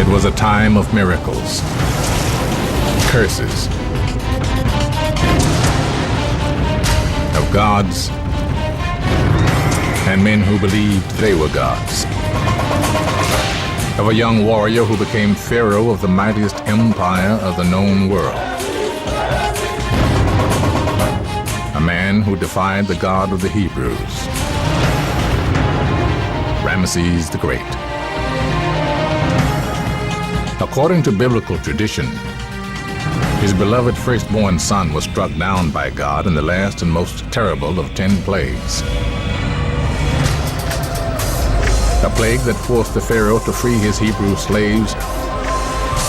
It was a time of miracles, curses, of gods, and men who believed they were gods. Of a young warrior who became pharaoh of the mightiest empire of the known world. A man who defied the God of the Hebrews, Ramsés the Great. According to biblical tradition, his beloved firstborn son was struck down by God in the last and most terrible of 10 plagues. A plague that forced the Pharaoh to free his Hebrew slaves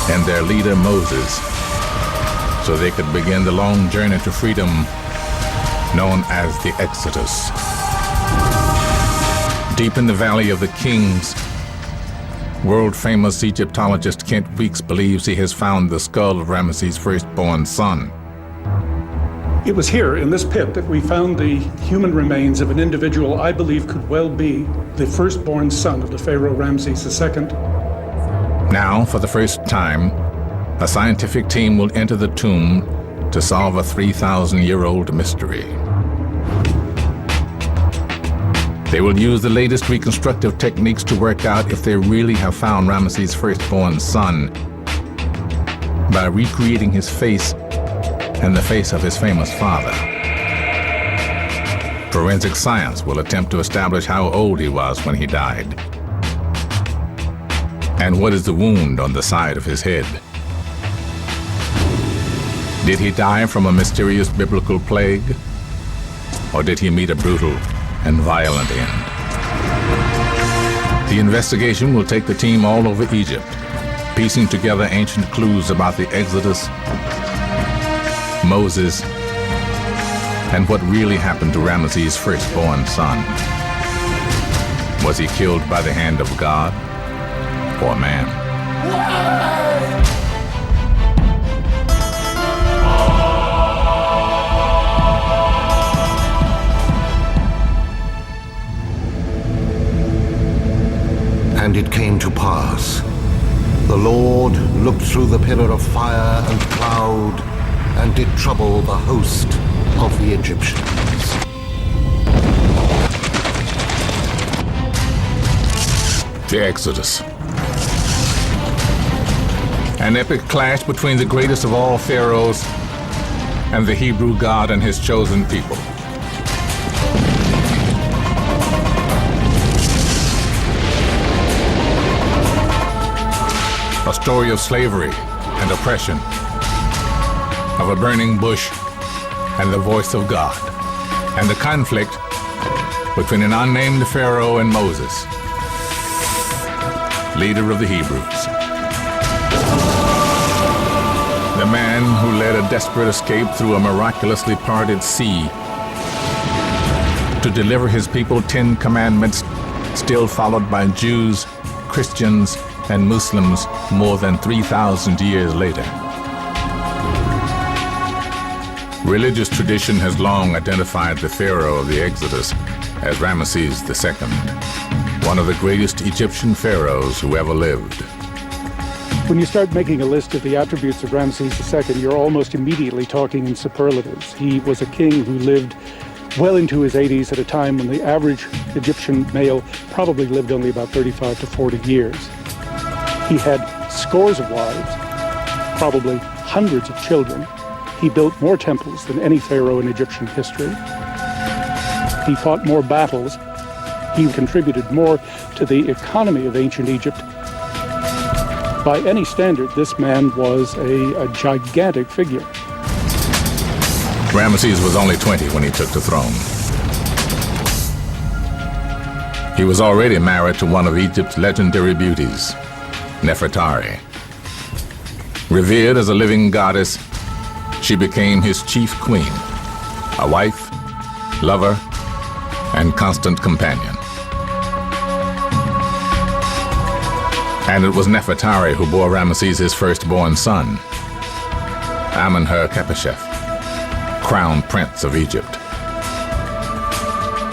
and their leader Moses so they could begin the long journey to freedom known as the Exodus. Deep in the Valley of the Kings, world-famous Egyptologist Kent Weeks believes he has found the skull of Ramsés' firstborn son. It was here, in this pit, that we found the human remains of an individual I believe could well be the firstborn son of the Pharaoh Ramsés II. Now, for the first time, a scientific team will enter the tomb to solve a 3,000-year-old mystery. They will use the latest reconstructive techniques to work out if they really have found Ramsés' firstborn son by recreating his face and the face of his famous father. Forensic science will attempt to establish how old he was when he died. And what is the wound on the side of his head? Did he die from a mysterious biblical plague? Or did he meet a brutal and violent end? The investigation will take the team all over Egypt, piecing together ancient clues about the Exodus, Moses, and what really happened to Ramsés' firstborn son. Was he killed by the hand of God or man? And it came to pass, the Lord looked through the pillar of fire and cloud, and did trouble the host of the Egyptians. The Exodus. An epic clash between the greatest of all pharaohs and the Hebrew God and his chosen people. A story of slavery and oppression, of a burning bush and the voice of God, and the conflict between an unnamed Pharaoh and Moses, leader of the Hebrews. The man who led a desperate escape through a miraculously parted sea to deliver his people 10 commandments, still followed by Jews, Christians, and Muslims more than 3,000 years later. Religious tradition has long identified the Pharaoh of the Exodus as Ramsés II, one of the greatest Egyptian pharaohs who ever lived. When you start making a list of the attributes of Ramsés II, you're almost immediately talking in superlatives. He was a king who lived well into his 80s at a time when the average Egyptian male probably lived only about 35 to 40 years. He had scores of wives, probably hundreds of children. He built more temples than any pharaoh in Egyptian history. He fought more battles. He contributed more to the economy of ancient Egypt. By any standard, this man was a gigantic figure. Ramsés was only 20 when he took the throne. He was already married to one of Egypt's legendary beauties, Nefertari. Revered as a living goddess, she became his chief queen, a wife, lover, and constant companion. And it was Nefertari who bore Ramsés his firstborn son, Amenhotep, crown prince of Egypt.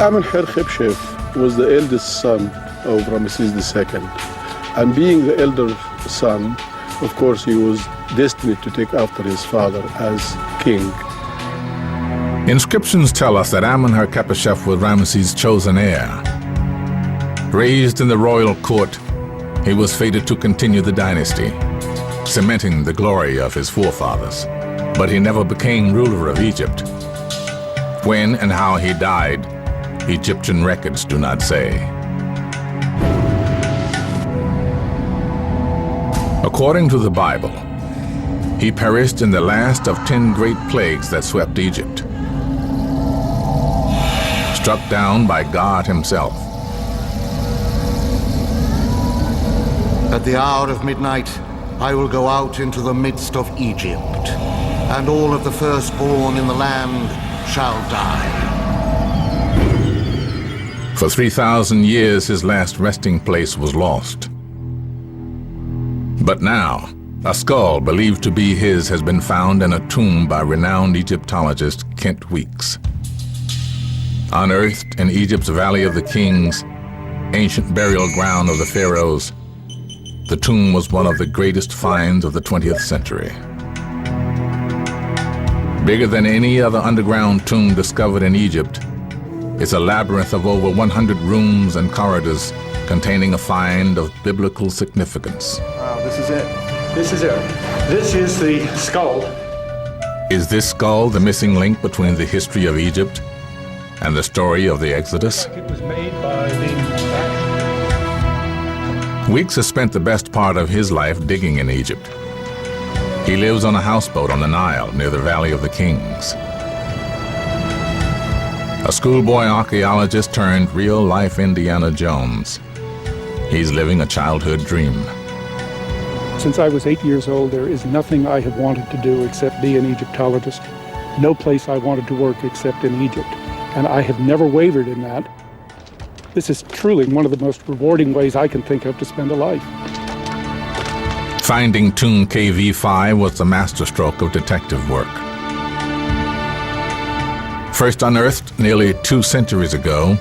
Amenhotep was the eldest son of Ramsés II. And being the elder son, of course, he was destined to take after his father as king. Inscriptions tell us that Amenhotep was Ramses' chosen heir. Raised in the royal court, he was fated to continue the dynasty, cementing the glory of his forefathers. But he never became ruler of Egypt. When and how he died, Egyptian records do not say. According to the Bible, he perished in the last of 10 great plagues that swept Egypt, struck down by God himself. At the hour of midnight, I will go out into the midst of Egypt, and all of the firstborn in the land shall die. For 3,000 years, his last resting place was lost. But now, a skull believed to be his has been found in a tomb by renowned Egyptologist Kent Weeks. Unearthed in Egypt's Valley of the Kings, ancient burial ground of the pharaohs, the tomb was one of the greatest finds of the 20th century. Bigger than any other underground tomb discovered in Egypt, it's a labyrinth of over 100 rooms and corridors containing a find of biblical significance. Wow, this is it. This is it. This is the skull. Is this skull the missing link between the history of Egypt and the story of the Exodus? It was made by the... Weeks has spent the best part of his life digging in Egypt. He lives on a houseboat on the Nile near the Valley of the Kings. A schoolboy archaeologist turned real-life Indiana Jones. He's living a childhood dream. Since I was 8 years old, there is nothing I have wanted to do except be an Egyptologist. No place I wanted to work except in Egypt. And I have never wavered in that. This is truly one of the most rewarding ways I can think of to spend a life. Finding Tomb KV5 was the masterstroke of detective work. First unearthed nearly 2 centuries ago,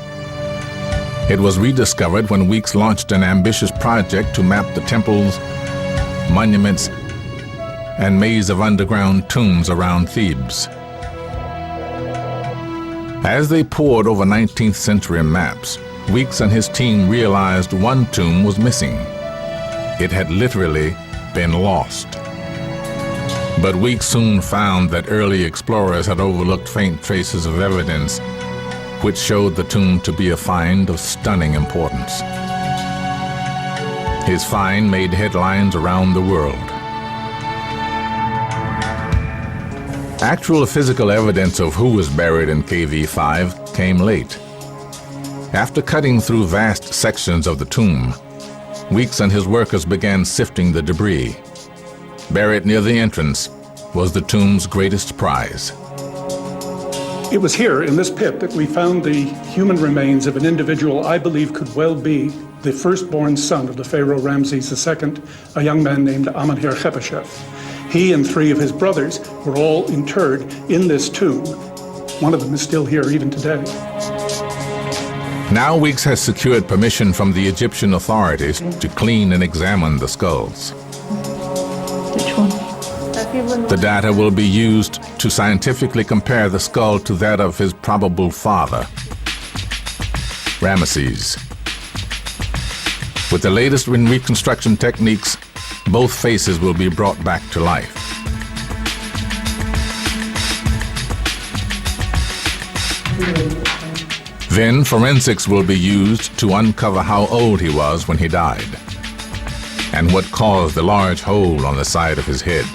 it was rediscovered when Weeks launched an ambitious project to map the temples, monuments, and maze of underground tombs around Thebes. As they pored over 19th century maps, Weeks and his team realized one tomb was missing. It had literally been lost. But Weeks soon found that early explorers had overlooked faint traces of evidence, which showed the tomb to be a find of stunning importance. His find made headlines around the world. Actual physical evidence of who was buried in KV5 came late. After cutting through vast sections of the tomb, Weeks and his workers began sifting the debris. Buried near the entrance was the tomb's greatest prize. It was here, in this pit, that we found the human remains of an individual I believe could well be the firstborn son of the Pharaoh Ramsés II, a young man named Amenhotep. He and 3 of his brothers were all interred in this tomb. One of them is still here even today. Now Weeks has secured permission from the Egyptian authorities to clean and examine the skulls. Which one? The data will be used to scientifically compare the skull to that of his probable father, Ramesses. With the latest in reconstruction techniques, both faces will be brought back to life. Then forensics will be used to uncover how old he was when he died, and what caused the large hole on the side of his head.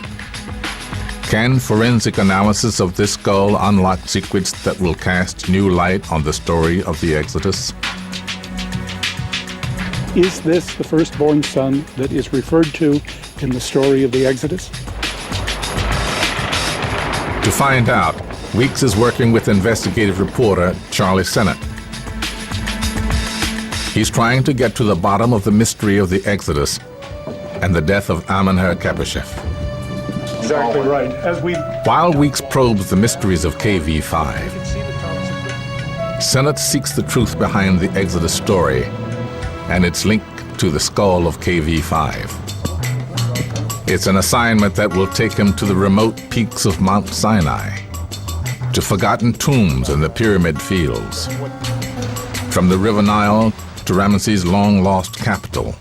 Can forensic analysis of this skull unlock secrets that will cast new light on the story of the Exodus? Is this the firstborn son that is referred to in the story of the Exodus? To find out, Weeks is working with investigative reporter Charlie Sennett. He's trying to get to the bottom of the mystery of the Exodus and the death of Amenhotep. Exactly right. While Weeks probes the mysteries of KV5, Sennett seeks the truth behind the Exodus story and its link to the skull of KV5. It's an assignment that will take him to the remote peaks of Mount Sinai, to forgotten tombs in the pyramid fields, from the River Nile to Ramsés' long-lost capital.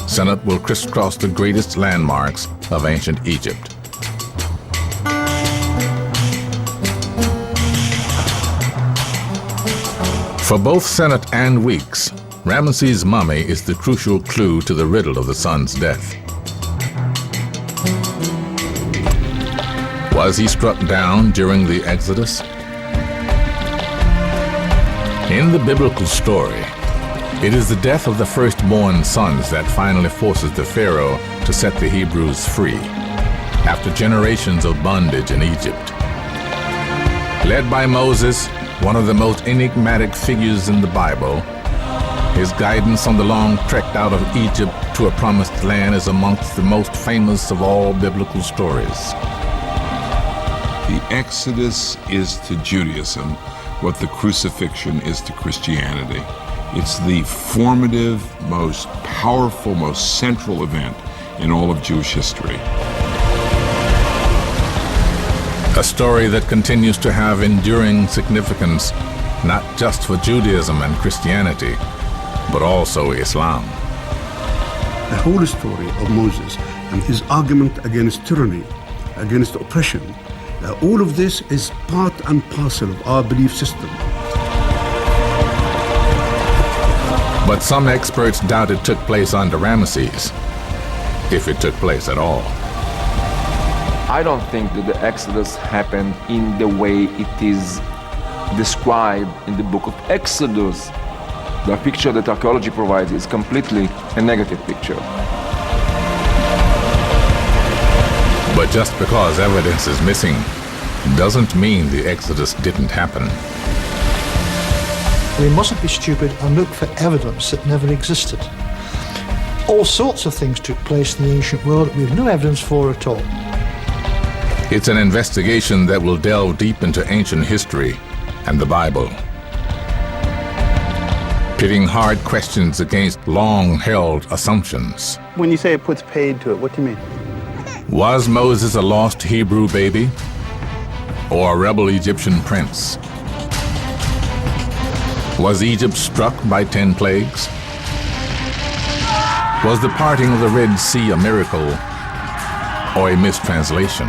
Senate will crisscross the greatest landmarks of ancient Egypt. For both Senate and Weeks, Ramsés' mummy is the crucial clue to the riddle of the son's death. Was he struck down during the Exodus? In the biblical story, it is the death of the firstborn sons that finally forces the Pharaoh to set the Hebrews free after generations of bondage in Egypt. Led by Moses, one of the most enigmatic figures in the Bible, his guidance on the long trek out of Egypt to a promised land is amongst the most famous of all biblical stories. The Exodus is to Judaism what the crucifixion is to Christianity. It's the formative, most powerful, most central event in all of Jewish history. A story that continues to have enduring significance, not just for Judaism and Christianity, but also Islam. The whole story of Moses and his argument against tyranny, against oppression, all of this is part and parcel of our belief system. But some experts doubt it took place under Ramesses, if it took place at all. I don't think that the Exodus happened in the way it is described in the book of Exodus. The picture that archaeology provides is completely a negative picture. But just because evidence is missing doesn't mean the Exodus didn't happen. We mustn't be stupid and look for evidence that never existed. All sorts of things took place in the ancient world that we have no evidence for at all. It's an investigation that will delve deep into ancient history and the Bible, pitting hard questions against long-held assumptions. When you say it puts paid to it, what do you mean? Was Moses a lost Hebrew baby or a rebel Egyptian prince? Was Egypt struck by 10 plagues? Was the parting of the Red Sea a miracle or a mistranslation?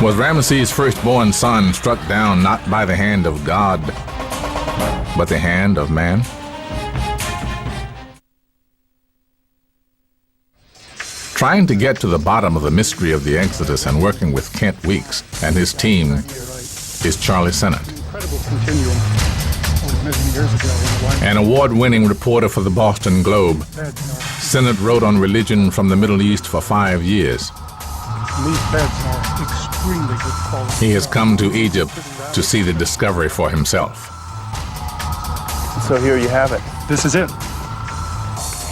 Was Ramesses' firstborn son struck down not by the hand of God, but the hand of man? Trying to get to the bottom of the mystery of the Exodus and working with Kent Weeks and his team is Charlie Sennett, an award-winning reporter for the Boston Globe. Sennett wrote on religion from the Middle East for 5 years. He has come to Egypt to see the discovery for himself. So here you have it. This is it.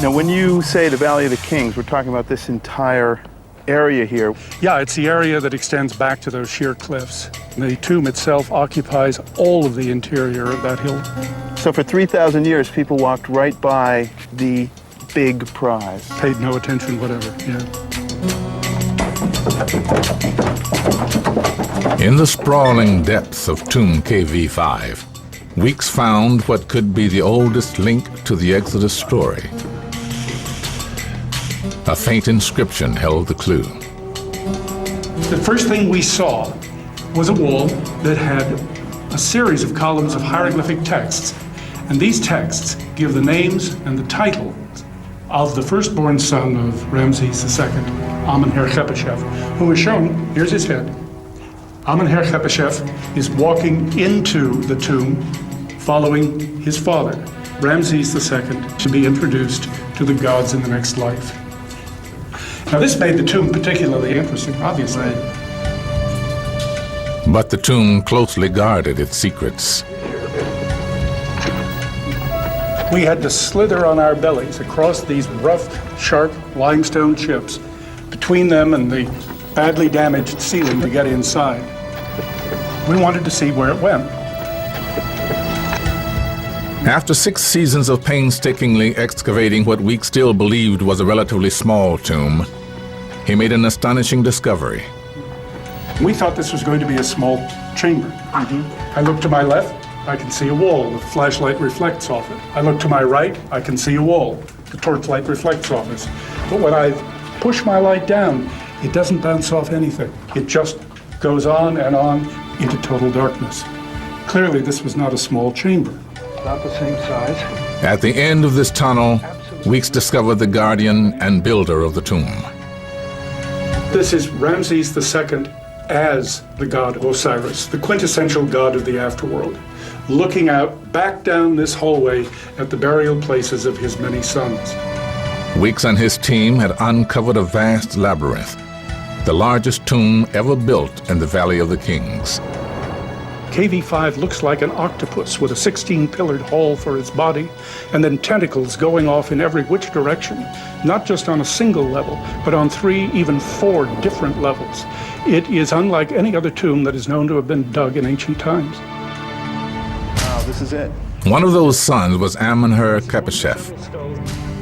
Now, when you say the Valley of the Kings, we're talking about this entire area here. Yeah, it's the area that extends back to those sheer cliffs. The tomb itself occupies all of the interior of that hill. So for 3,000 years, people walked right by the big prize. Paid no attention, whatever, yeah. In the sprawling depths of Tomb KV5, Weeks found what could be the oldest link to the Exodus story. A faint inscription held the clue. The first thing we saw was a wall that had a series of columns of hieroglyphic texts. And these texts give the names and the titles of the firstborn son of Ramsés II, Amenhotep, who is shown, here's his head. Amenhotep is walking into the tomb following his father, Ramsés II, to be introduced to the gods in the next life. Now this made the tomb particularly interesting, obviously. But the tomb closely guarded its secrets. We had to slither on our bellies across these rough, sharp limestone chips, between them and the badly damaged ceiling to get inside. We wanted to see where it went. After 6 seasons of painstakingly excavating what Weeks still believed was a relatively small tomb, he made an astonishing discovery. We thought this was going to be a small chamber. I look to my left, I can see a wall. The flashlight reflects off it. I look to my right, I can see a wall. The torchlight reflects off it. But when I push my light down, it doesn't bounce off anything. It just goes on and on into total darkness. Clearly, this was not a small chamber. About the same size. At the end of this tunnel, Weeks discovered the guardian and builder of the tomb. This is Ramsés II as the god Osiris, the quintessential god of the afterworld, looking out back down this hallway at the burial places of his many sons. Weeks and his team had uncovered a vast labyrinth, the largest tomb ever built in the Valley of the Kings. KV5 looks like an octopus with a 16-pillared hall for its body, and then tentacles going off in every which direction, not just on a single level, but on 3, even 4 different levels. It is unlike any other tomb that is known to have been dug in ancient times. Wow, this is it. One of those sons was Amenher-Khepeshef,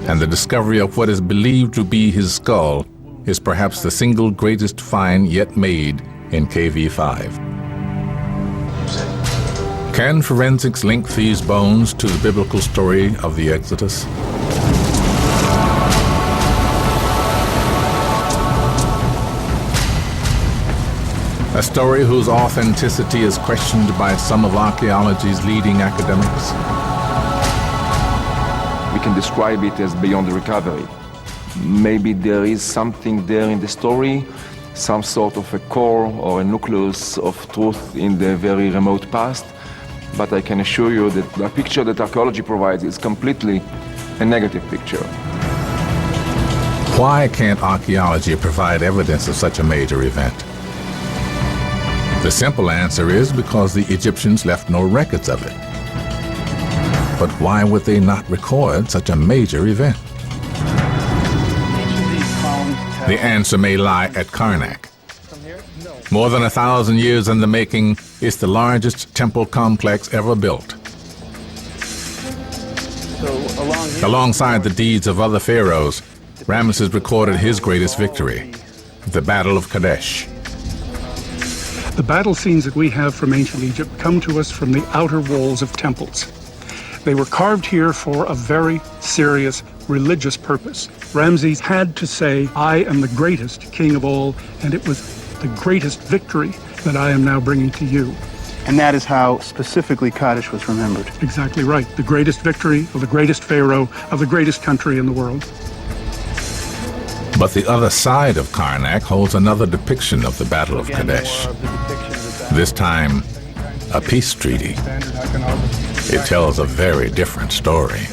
and the discovery of what is believed to be his skull is perhaps the single greatest find yet made in KV5. Can forensics link these bones to the biblical story of the Exodus? A story whose authenticity is questioned by some of archaeology's leading academics. We can describe it as beyond recovery. Maybe there is something there in the story, some sort of a core or a nucleus of truth in the very remote past, but I can assure you that the picture that archaeology provides is completely a negative picture. Why can't archaeology provide evidence of such a major event? The simple answer is because the Egyptians left no records of it. But why would they not record such a major event? The answer may lie at Karnak. More than 1,000 years in the making, it's the largest temple complex ever built. Alongside the deeds of other pharaohs, Ramesses recorded his greatest victory, the Battle of Kadesh. The battle scenes that we have from ancient Egypt come to us from the outer walls of temples. They were carved here for a very serious religious purpose. Ramses had to say, I am the greatest king of all, and it was the greatest victory that I am now bringing to you. And that is how specifically Kadesh was remembered. Exactly right. The greatest victory of the greatest pharaoh of the greatest country in the world. But the other side of Karnak holds another depiction of the Battle of Kadesh. This time, a peace treaty. It tells a very different story.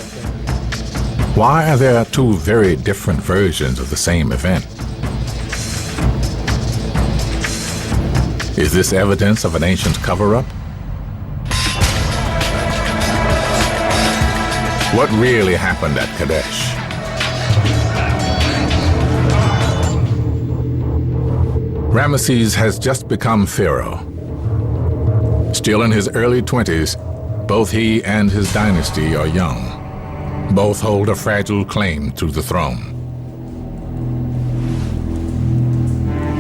Why are there 2 very different versions of the same event? Is this evidence of an ancient cover-up? What really happened at Kadesh? Ramesses has just become pharaoh. Still in his early 20s, both he and his dynasty are young. Both hold a fragile claim to the throne.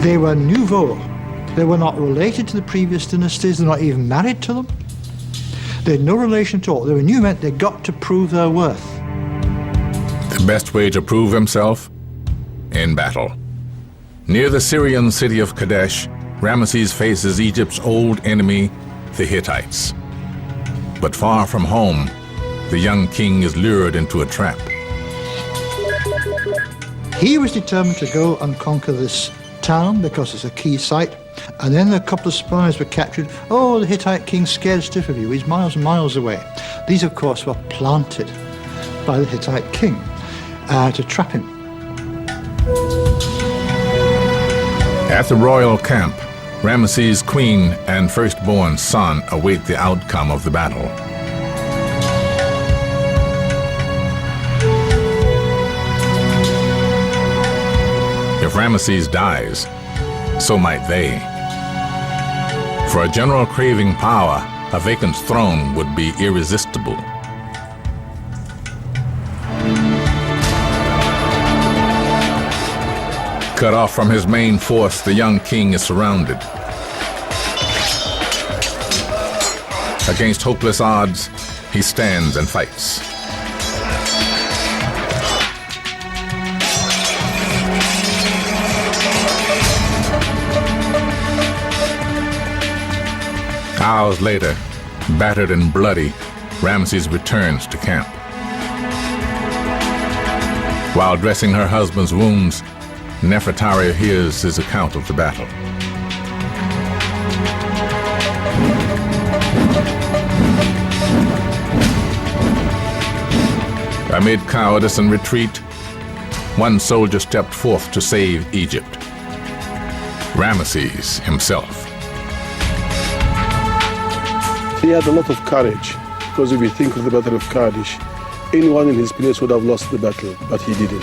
They were nouveau. They were not related to the previous dynasties. They're not even married to them. They had no relation at all. They were new men. They got to prove their worth. The best way to prove himself? In battle. Near the Syrian city of Kadesh, Ramesses faces Egypt's old enemy, the Hittites. But far from home, the young king is lured into a trap. He was determined to go and conquer this town because it's a key site. And then a couple of spies were captured. Oh, the Hittite king's scared stiff of you. He's miles and miles away. These, of course, were planted by the Hittite king to trap him. At the royal camp, Ramesses' queen and firstborn son await the outcome of the battle. If Ramesses dies, so might they. For a general craving power, a vacant throne would be irresistible. Cut off from his main force, the young king is surrounded. Against hopeless odds, he stands and fights. Hours later, battered and bloody, Ramses returns to camp. While dressing her husband's wounds, Nefertari hears his account of the battle. Amid cowardice and retreat, one soldier stepped forth to save Egypt. Ramesses himself. He had a lot of courage, because if you think of the Battle of Kadesh, anyone in his place would have lost the battle, but he didn't.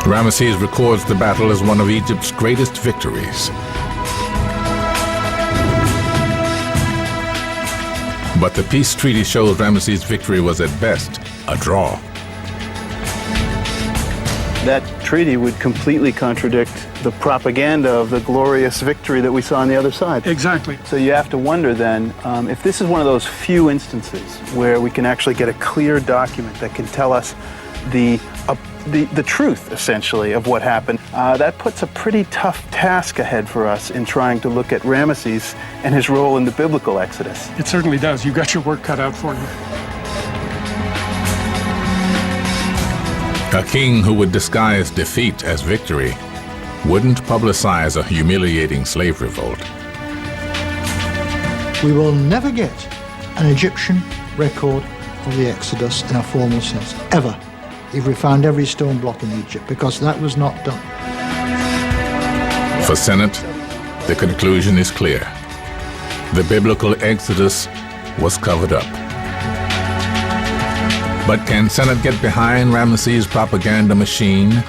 Ramesses records the battle as one of Egypt's greatest victories. But the peace treaty shows Ramesses' victory was at best a draw. That treaty would completely contradict the propaganda of the glorious victory that we saw on the other side. Exactly. So you have to wonder then, if this is one of those few instances where we can actually get a clear document that can tell us the truth, essentially, of what happened, that puts a pretty tough task ahead for us in trying to look at Ramesses and his role in the biblical Exodus. It certainly does. You've got your work cut out for you. A king who would disguise defeat as victory wouldn't publicize a humiliating slave revolt. We will never get an Egyptian record of the Exodus in a formal sense, ever, if we found every stone block in Egypt, because that was not done. For Senate, the conclusion is clear. The biblical Exodus was covered up. But can Senate get behind Ramesses' propaganda machine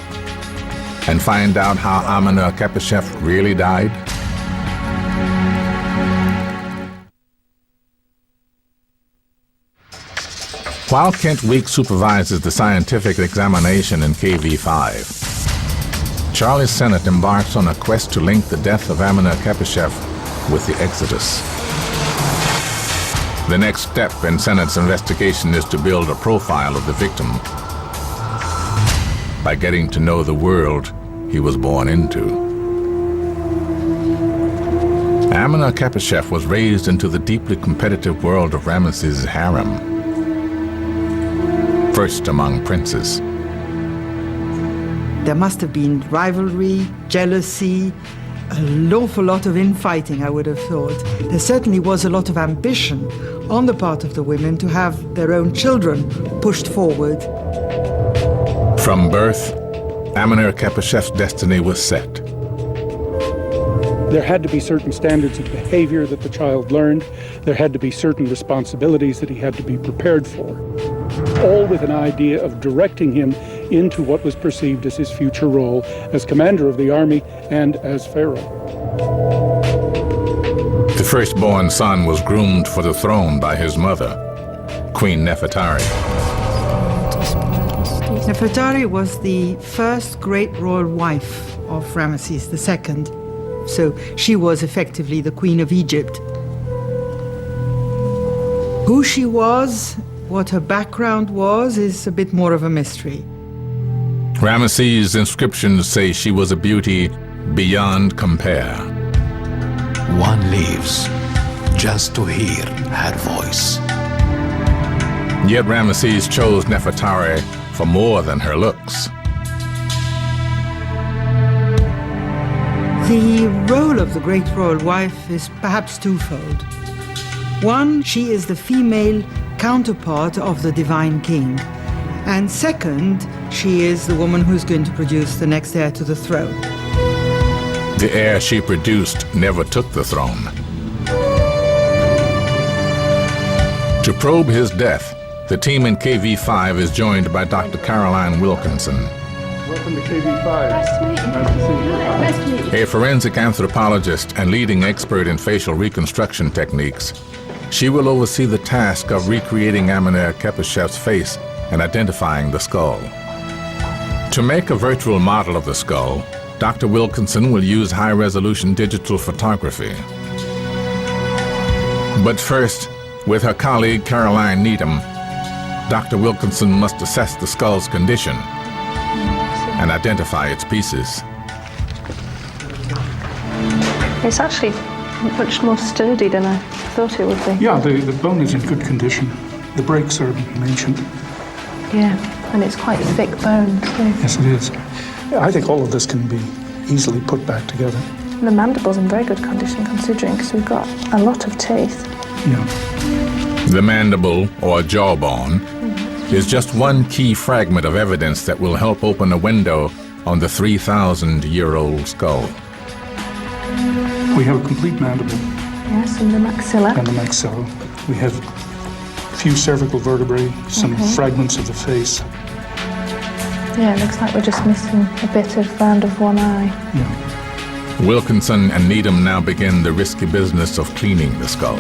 and find out how Amenhotep really died? While Kent Week supervises the scientific examination in KV-5, Charlie's Senate embarks on a quest to link the death of Amenhotep with the Exodus. The next step in Senate's investigation is to build a profile of the victim by getting to know the world he was born into. Amenhotep was raised into the deeply competitive world of Ramesses' harem, first among princes. There must have been rivalry, jealousy, an awful lot of infighting, I would have thought. There certainly was a lot of ambition on the part of the women to have their own children pushed forward. From birth, Amenhotep's destiny was set. There had to be certain standards of behavior that the child learned. There had to be certain responsibilities that he had to be prepared for, all with an idea of directing him into what was perceived as his future role as commander of the army and as pharaoh. The firstborn son was groomed for the throne by his mother, Queen Nefertari. Nefertari was the first great royal wife of Ramesses II. So she was effectively the Queen of Egypt. Who she was, what her background was, is a bit more of a mystery. Ramesses' inscriptions say she was a beauty beyond compare. One lives just to hear her voice. Yet Ramesses chose Nefertari for more than her looks. The role of the great royal wife is perhaps twofold. One, she is the female counterpart of the divine king. And second, she is the woman who's going to produce the next heir to the throne. The heir she produced never took the throne. To probe his death, the team in KV-5 is joined by Dr. Caroline Wilkinson. Welcome to KV-5. Nice to meet you. Nice to see you. Nice to meet you. A forensic anthropologist and leading expert in facial reconstruction techniques, she will oversee the task of recreating Amenhotep's face and identifying the skull. To make a virtual model of the skull, Dr. Wilkinson will use high-resolution digital photography. But first, with her colleague Caroline Needham, Dr. Wilkinson must assess the skull's condition and identify its pieces. It's actually much more sturdy than I thought it would be. Yeah, the bone is in good condition. The breaks are ancient. Yeah, and it's quite thick bone too. Yes, it is. I think all of this can be easily put back together. The mandible's in very good condition considering, because we've got a lot of teeth. Yeah. The mandible, or jawbone, is just one key fragment of evidence that will help open a window on the 3,000-year-old skull. We have a complete mandible. Yes, and the maxilla. And the maxilla. We have a few cervical vertebrae, some fragments of the face. Yeah, it looks like we're just missing a bit of round of one eye. Yeah. Wilkinson and Needham now begin the risky business of cleaning the skull.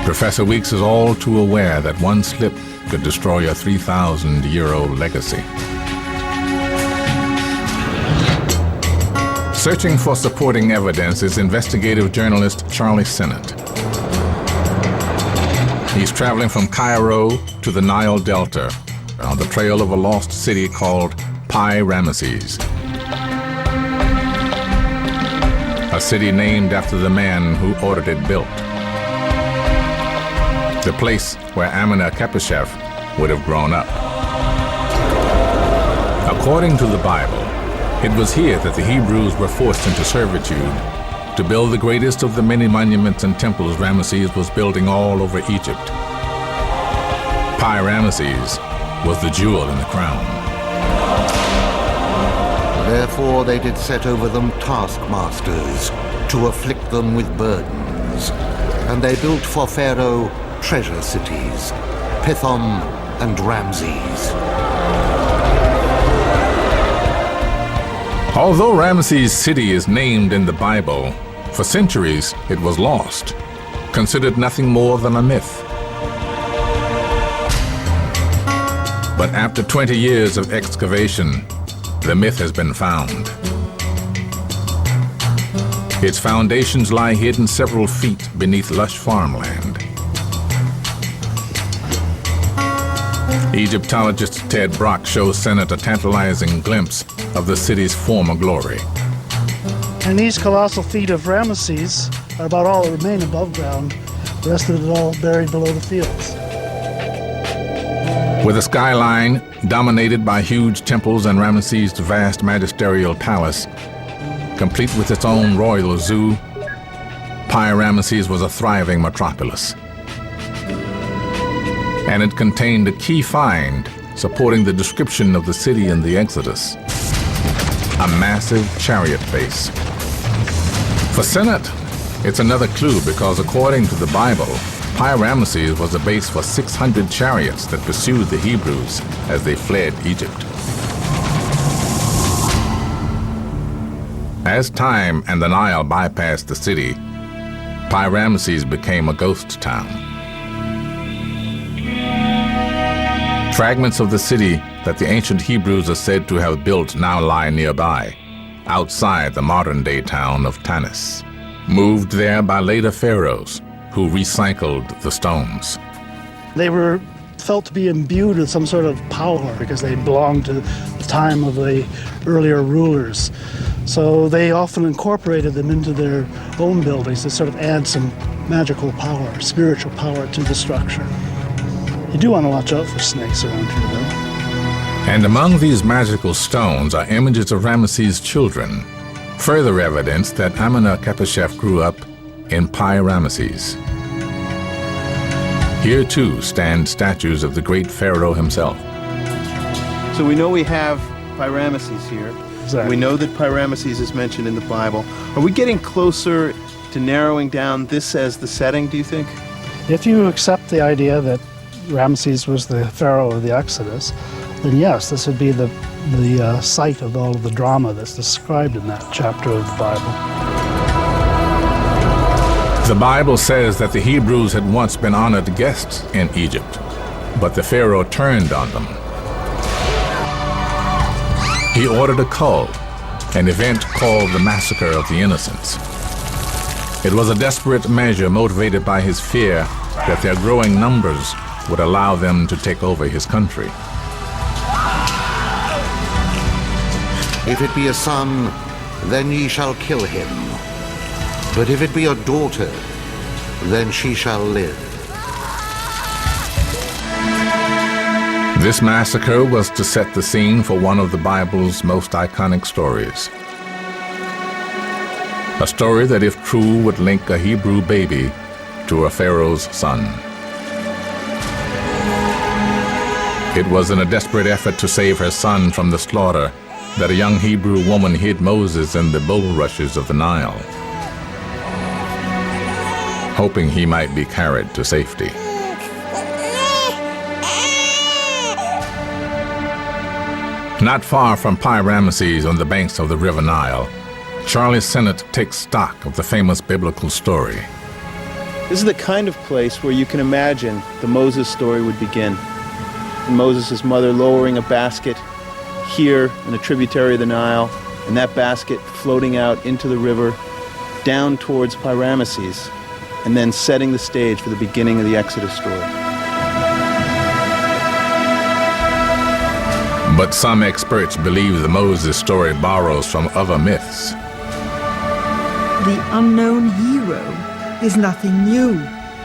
Professor Weeks is all too aware that one slip could destroy a 3,000-year-old legacy. Searching for supporting evidence is investigative journalist Charlie Sinnott. He's traveling from Cairo to the Nile Delta on the trail of a lost city called Pi-Ramesses, a city named after the man who ordered it built. The place where Amena-Kepeshef would have grown up. According to the Bible, it was here that the Hebrews were forced into servitude to build the greatest of the many monuments and temples Ramesses was building all over Egypt. Pi-Ramesses was the jewel in the crown. Therefore they did set over them taskmasters to afflict them with burdens. And they built for Pharaoh treasure cities, Pithom and Ramses. Although Ramses' city is named in the Bible, for centuries it was lost, considered nothing more than a myth. But after 20 years of excavation, the myth has been found. Its foundations lie hidden several feet beneath lush farmland. Egyptologist Ted Brock shows Senate a tantalizing glimpse of the city's former glory. And these colossal feet of Ramesses are about all that remain above ground. The rest of it is all buried below the fields. With a skyline dominated by huge temples and Ramesses' vast magisterial palace, complete with its own royal zoo, Pi-Ramesses was a thriving metropolis. And it contained a key find supporting the description of the city in the Exodus: a massive chariot base. For Senate, it's another clue because according to the Bible, Pi-Ramesses was a base for 600 chariots that pursued the Hebrews as they fled Egypt. As time and the Nile bypassed the city, Pi-Ramesses became a ghost town. Fragments of the city that the ancient Hebrews are said to have built now lie nearby, outside the modern-day town of Tanis, moved there by later pharaohs who recycled the stones. They were felt to be imbued with some sort of power because they belonged to the time of the earlier rulers. So they often incorporated them into their own buildings to sort of add some magical power, spiritual power to the structure. You do want to watch out for snakes around here, though. And among these magical stones are images of Ramesses' children, further evidence that Amena-Kepeshef grew up in Pi-Ramesses. Here, too, stand statues of the great pharaoh himself. So we know we have Pi-Ramesses here. Exactly. We know that Pi-Ramesses is mentioned in the Bible. Are we getting closer to narrowing down this as the setting, do you think? If you accept the idea that Ramses was the pharaoh of the Exodus, then yes, this would be the site of all of the drama that's described in that chapter of the Bible. The Bible says that the Hebrews had once been honored guests in Egypt, But the Pharaoh turned on them. He ordered a cull, an event called the Massacre of the Innocents. It was a desperate measure motivated by his fear that their growing numbers would allow them to take over his country. If it be a son, then ye shall kill him. But if it be a daughter, then she shall live. This massacre was to set the scene for one of the Bible's most iconic stories. A story that, if true, would link a Hebrew baby to a Pharaoh's son. It was in a desperate effort to save her son from the slaughter that a young Hebrew woman hid Moses in the bulrushes of the Nile, hoping he might be carried to safety. Not far from Ramsés on the banks of the River Nile, Charlie Sennett takes stock of the famous biblical story. This is the kind of place where you can imagine the Moses story would begin. And Moses' mother lowering a basket here in a tributary of the Nile, and that basket floating out into the river down towards Ramsés, and then setting the stage for the beginning of the Exodus story. But some experts believe the Moses story borrows from other myths. The unknown hero is nothing new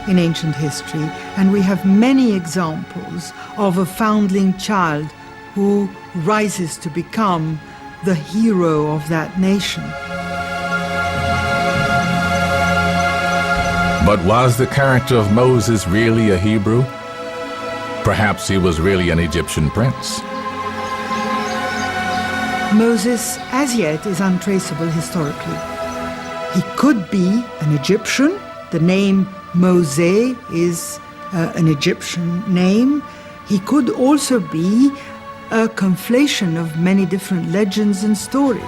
in ancient history, and we have many examples of a foundling child who rises to become the hero of that nation. But was the character of Moses really a Hebrew? Perhaps he was really an Egyptian prince. Moses, as yet, is untraceable historically. He could be an Egyptian. The name Mosè is an Egyptian name. He could also be a conflation of many different legends and stories.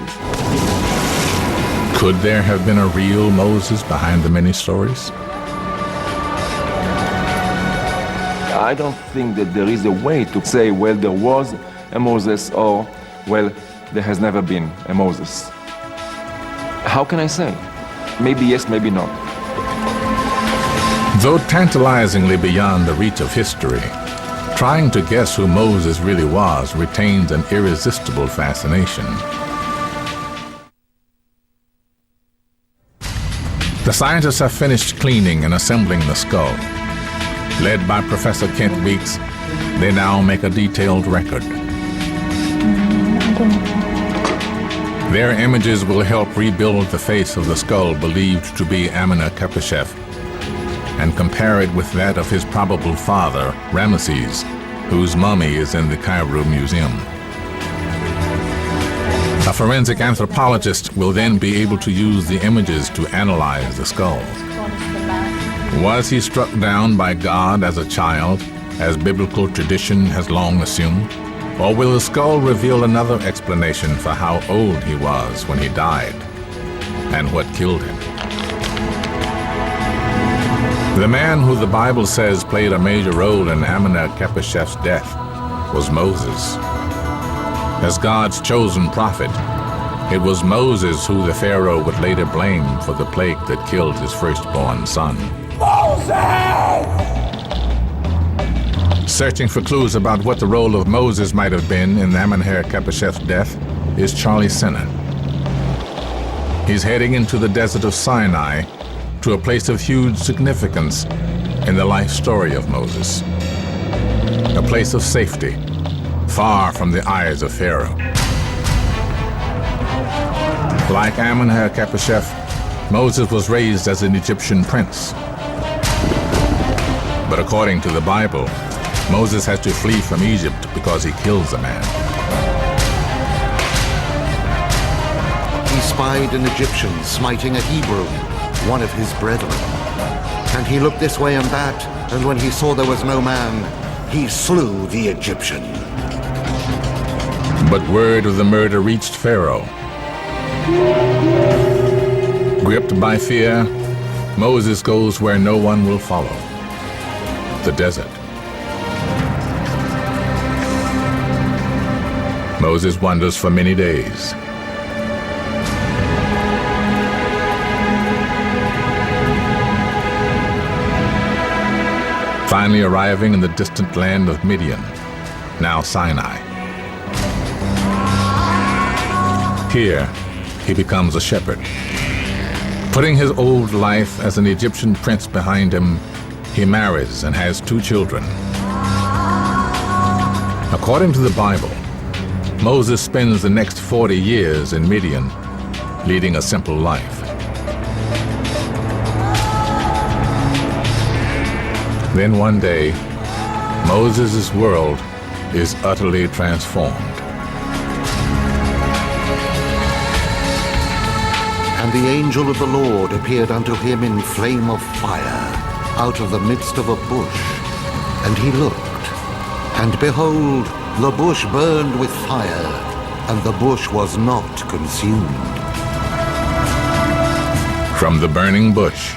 Could there have been a real Moses behind the many stories? I don't think that there is a way to say, well, there was a Moses, or, well, there has never been a Moses. How can I say? Maybe yes, maybe not. Though tantalizingly beyond the reach of history, trying to guess who Moses really was retains an irresistible fascination. The scientists have finished cleaning and assembling the skull. Led by Professor Kent Weeks, they now make a detailed record. Their images will help rebuild the face of the skull believed to be Amenhotep and compare it with that of his probable father, Ramesses, whose mummy is in the Cairo Museum. A forensic anthropologist will then be able to use the images to analyze the skull. Was he struck down by God as a child, as biblical tradition has long assumed? Or will the skull reveal another explanation for how old he was when he died and what killed him? The man who the Bible says played a major role in Amenhotep's death was Moses. As God's chosen prophet, it was Moses who the Pharaoh would later blame for the plague that killed his firstborn son. Moses! Searching for clues about what the role of Moses might have been in Amenhotep's death is Charlie Sennett. He's heading into the desert of Sinai to a place of huge significance in the life story of Moses. A place of safety, far from the eyes of Pharaoh. Like Amenhotep, Moses was raised as an Egyptian prince. But according to the Bible, Moses has to flee from Egypt because he kills a man. He spied an Egyptian smiting a Hebrew, one of his brethren. And he looked this way and that, and when he saw there was no man, he slew the Egyptian. But word of the murder reached Pharaoh. Gripped by fear, Moses goes where no one will follow, the desert. Moses wanders for many days. Finally arriving in the distant land of Midian, now Sinai. Here, he becomes a shepherd. Putting his old life as an Egyptian prince behind him, he marries and has 2 children. According to the Bible, Moses spends the next 40 years in Midian, leading a simple life. Then one day, Moses' world is utterly transformed. And the angel of the Lord appeared unto him in flame of fire, out of the midst of a bush. And he looked, and behold, the bush burned with fire, and the bush was not consumed. From the burning bush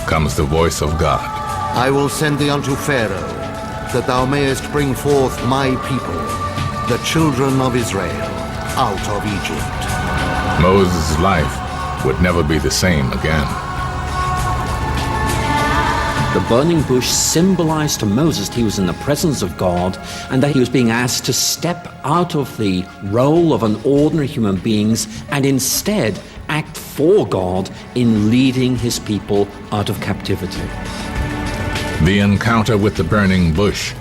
comes the voice of God. I will send thee unto Pharaoh, that thou mayest bring forth my people, the children of Israel, out of Egypt. Moses' life would never be the same again. The burning bush symbolized to Moses that he was in the presence of God and that he was being asked to step out of the role of an ordinary human being and instead act for God in leading his people out of captivity. The encounter with the burning bush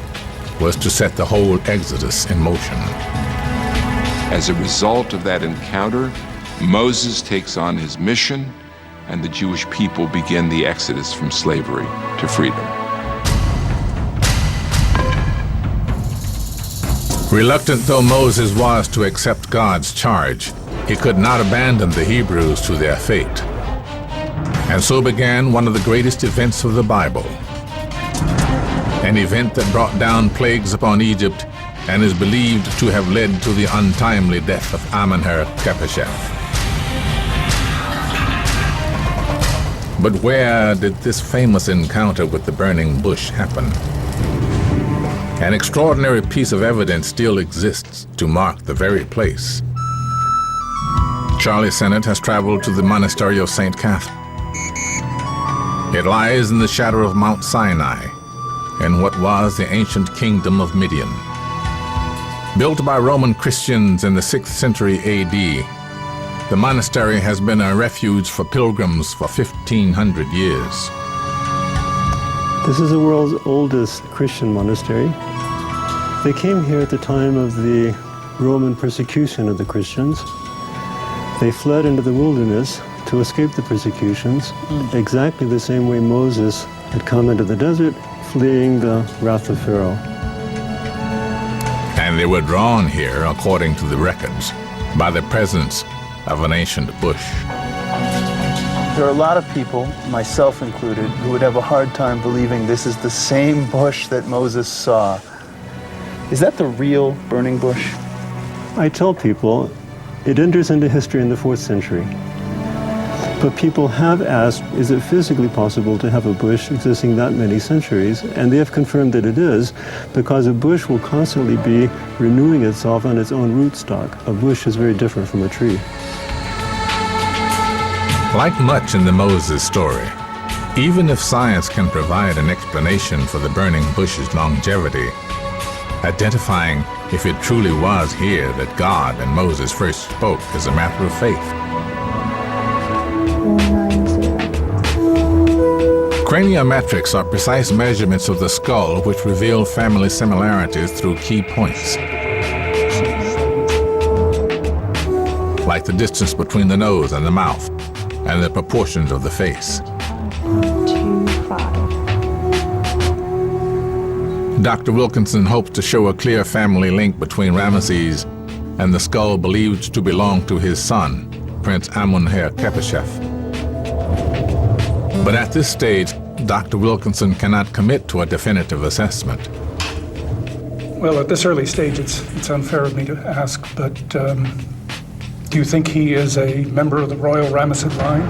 was to set the whole Exodus in motion. As a result of that encounter, Moses takes on his mission, and the Jewish people begin the exodus from slavery to freedom. Reluctant though Moses was to accept God's charge, he could not abandon the Hebrews to their fate. And so began one of the greatest events of the Bible. An event that brought down plagues upon Egypt and is believed to have led to the untimely death of Amenhotep. But where did this famous encounter with the burning bush happen? An extraordinary piece of evidence still exists to mark the very place. Charlie Sennett has traveled to the monastery of St. Catherine. It lies in the shadow of Mount Sinai, in what was the ancient kingdom of Midian. Built by Roman Christians in the 6th century AD, the monastery has been a refuge for pilgrims for 1,500 years. This is the world's oldest Christian monastery. They came here at the time of the Roman persecution of the Christians. They fled into the wilderness to escape the persecutions, exactly the same way Moses had come into the desert, fleeing the wrath of Pharaoh. And they were drawn here, according to the records, by the presence of an ancient bush. There are a lot of people, myself included, who would have a hard time believing this is the same bush that Moses saw. Is that the real burning bush? I tell people it enters into history in the 4th century. But people have asked, is it physically possible to have a bush existing that many centuries? And they have confirmed that it is, because a bush will constantly be renewing itself on its own rootstock. A bush is very different from a tree. Like much in the Moses story, even if science can provide an explanation for the burning bush's longevity, identifying if it truly was here that God and Moses first spoke is a matter of faith. Craniometrics are precise measurements of the skull which reveal family similarities through key points, like the distance between the nose and the mouth, and the proportions of the face. 125. Dr. Wilkinson hopes to show a clear family link between Ramesses and the skull believed to belong to his son, Prince Amenhotep. But at this stage, Dr. Wilkinson cannot commit to a definitive assessment. Well, at this early stage, it's unfair of me to ask, but do you think he is a member of the royal Ramessid line?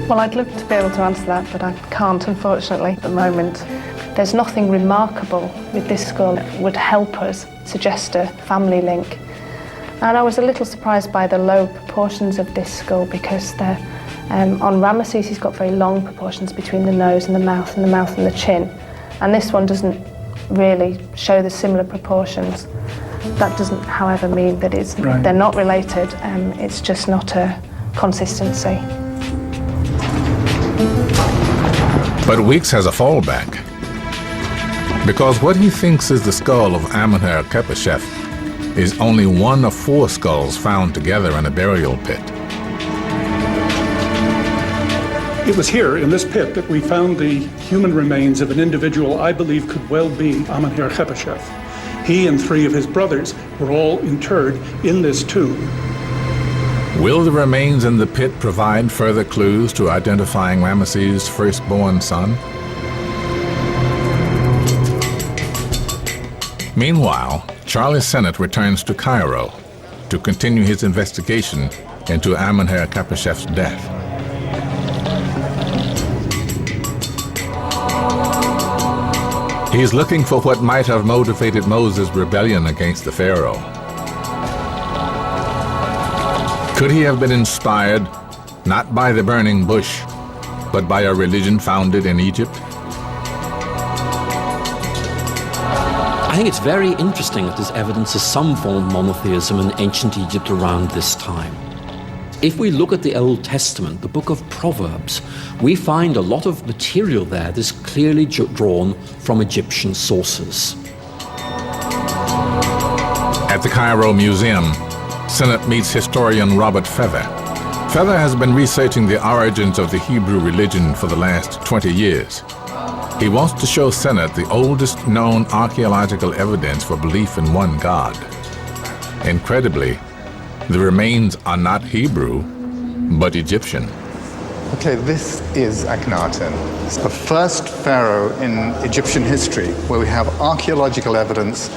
Well, I'd love to be able to answer that, but I can't, unfortunately, at the moment. There's nothing remarkable with this skull that would help us suggest a family link. And I was a little surprised by the low proportions of this skull, because on Ramesses he's got very long proportions between the nose and the mouth and the chin. And this one doesn't really show the similar proportions. That doesn't, however, mean that they're not related. It's just not a consistency. But Weeks has a fallback, because what he thinks is the skull of Amenhotep is only one of 4 skulls found together in a burial pit. It was here, in this pit, that we found the human remains of an individual I believe could well be Amenhotep. He and 3 of his brothers were all interred in this tomb. Will the remains in the pit provide further clues to identifying Ramesses' firstborn son? Meanwhile, Charlie Sennett returns to Cairo to continue his investigation into Amenhotep's death. He's looking for what might have motivated Moses' rebellion against the Pharaoh. Could he have been inspired not by the burning bush, but by a religion founded in Egypt? I think it's very interesting that there's evidence of some form of monotheism in ancient Egypt around this time. If we look at the Old Testament, the book of Proverbs, we find a lot of material there that's clearly drawn from Egyptian sources. At the Cairo Museum, Sennett meets historian Robert Feather. Feather has been researching the origins of the Hebrew religion for the last 20 years. He wants to show Sennett the oldest known archaeological evidence for belief in one God. Incredibly, the remains are not Hebrew, but Egyptian. Okay, this is Akhenaten. It's the first pharaoh in Egyptian history where we have archaeological evidence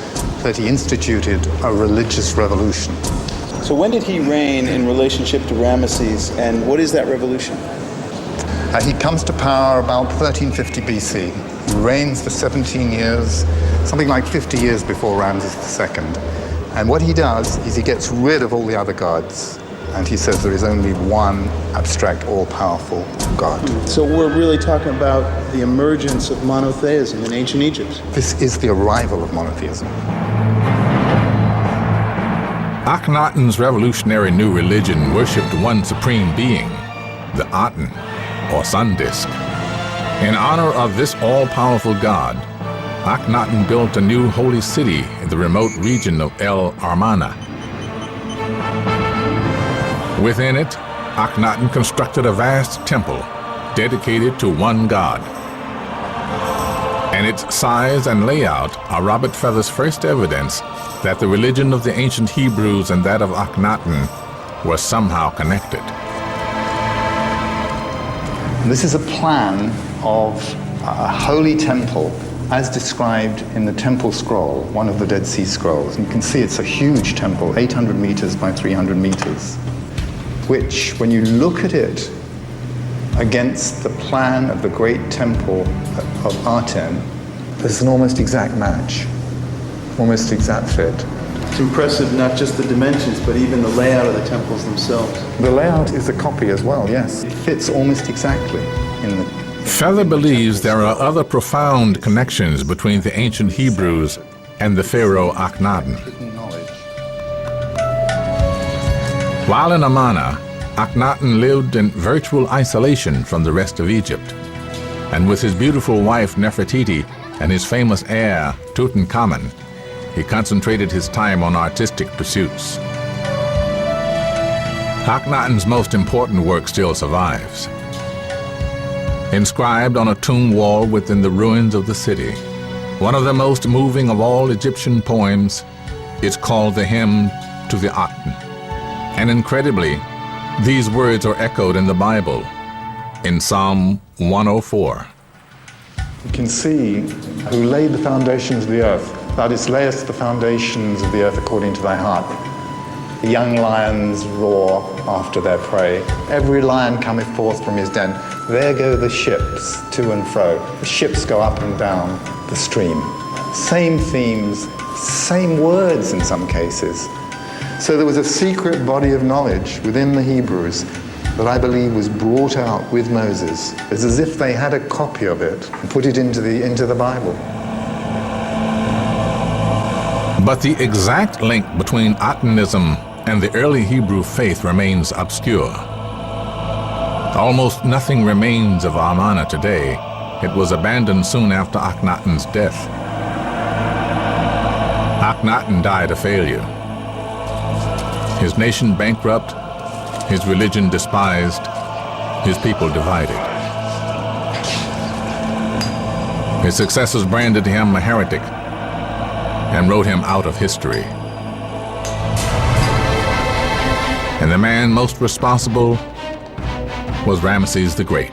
that he instituted a religious revolution. So when did he reign in relationship to Ramesses, and what is that revolution? He comes to power about 1350 BC. He reigns for 17 years, something like 50 years before Ramses II. And what he does is he gets rid of all the other gods, and he says there is only one abstract, all-powerful God. So we're really talking about the emergence of monotheism in ancient Egypt. This is the arrival of monotheism. Akhenaten's revolutionary new religion worshipped one supreme being, the Aten, or sun disk. In honor of this all-powerful god, Akhenaten built a new holy city in the remote region of El Armana. Within it, Akhenaten constructed a vast temple dedicated to one god. And its size and layout are Robert Feather's first evidence that the religion of the ancient Hebrews and that of Akhenaten were somehow connected. This is a plan of a holy temple as described in the Temple Scroll, one of the Dead Sea Scrolls. And you can see it's a huge temple, 800 meters by 300 meters, which, when you look at it against the plan of the great temple of Aten, there's an almost exact match, almost exact fit. It's impressive, not just the dimensions, but even the layout of the temples themselves. The layout is a copy as well, yes. It fits almost exactly in the... Feather believes there are other profound connections between the ancient Hebrews and the pharaoh Akhenaten. While in Amarna, Akhenaten lived in virtual isolation from the rest of Egypt. And with his beautiful wife Nefertiti and his famous heir Tutankhamun, he concentrated his time on artistic pursuits. Akhenaten's most important work still survives. Inscribed on a tomb wall within the ruins of the city, one of the most moving of all Egyptian poems, it's called the Hymn to the Aten. And incredibly, these words are echoed in the Bible, in Psalm 104. You can see who laid the foundations of the earth. Thou didst lay us the foundations of the earth according to thy heart. The young lions roar after their prey. Every lion cometh forth from his den. there go the ships to and fro. The ships go up and down the stream. Same themes, same words in some cases. So there was a secret body of knowledge within the Hebrews that I believe was brought out with Moses. It's as if they had a copy of it and put it into the Bible. But the exact link between Atonism and the early Hebrew faith remains obscure. Almost nothing remains of Amarna today. It was abandoned soon after Akhenaten's death. Akhenaten died a failure. His nation bankrupt, his religion despised, his people divided. His successors branded him a heretic and wrote him out of history. And the man most responsible was Ramses the Great.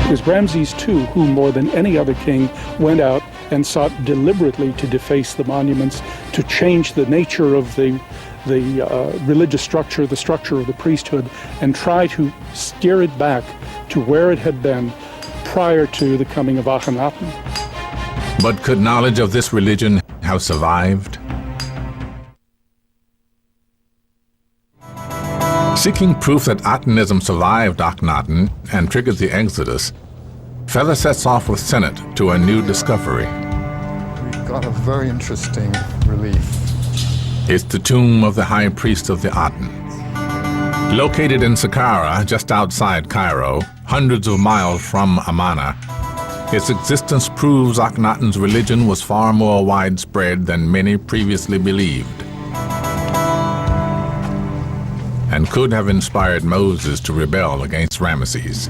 It was Ramses II who, more than any other king, went out and sought deliberately to deface the monuments, to change the nature of the religious structure, the structure of the priesthood, and try to steer it back to where it had been prior to the coming of Akhenaten. But could knowledge of this religion have survived? Seeking proof that Atonism survived Akhenaten and triggered the Exodus, Feather sets off with Senate to a new discovery. We've got a very interesting relief. It's the tomb of the high priest of the Aten. Located in Saqqara, just outside Cairo, hundreds of miles from Amarna, its existence proves Akhenaten's religion was far more widespread than many previously believed, and could have inspired Moses to rebel against Ramesses.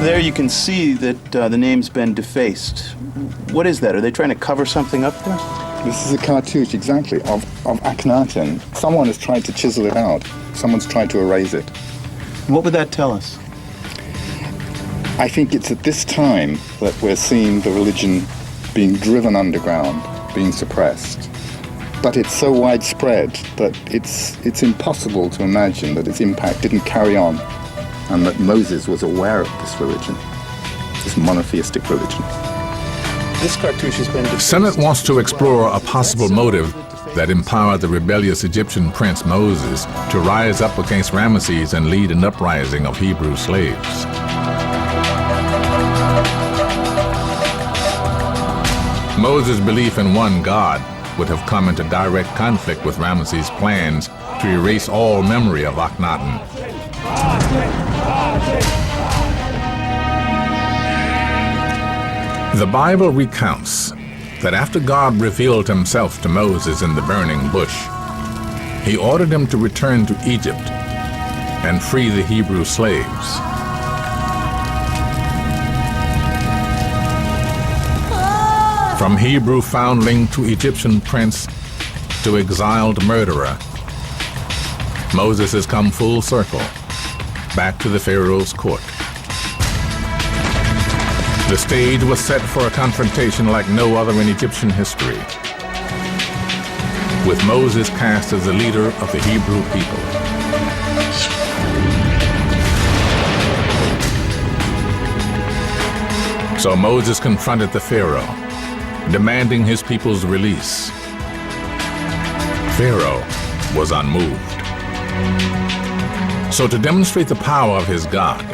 There you can see that the name's been defaced. What is that? Are they trying to cover something up there? This is a cartouche, exactly, of Akhenaten. Someone has tried to chisel it out. Someone's tried to erase it. What would that tell us? I think it's at this time that we're seeing the religion being driven underground, being suppressed. But it's so widespread that it's impossible to imagine that its impact didn't carry on, and that Moses was aware of this religion, this monotheistic religion. This cartouche has been defaced. Senate wants to explore a possible motive that empowered the rebellious Egyptian prince Moses to rise up against Ramesses and lead an uprising of Hebrew slaves. Moses' belief in one God would have come into direct conflict with Ramesses' plans to erase all memory of Akhenaten. The Bible recounts that after God revealed himself to Moses in the burning bush, he ordered him to return to Egypt and free the Hebrew slaves. From Hebrew foundling to Egyptian prince to exiled murderer, Moses has come full circle, back to the Pharaoh's court. The stage was set for a confrontation like no other in Egyptian history, with Moses cast as the leader of the Hebrew people. So Moses confronted the Pharaoh, demanding his people's release. Pharaoh was unmoved. So to demonstrate the power of his God,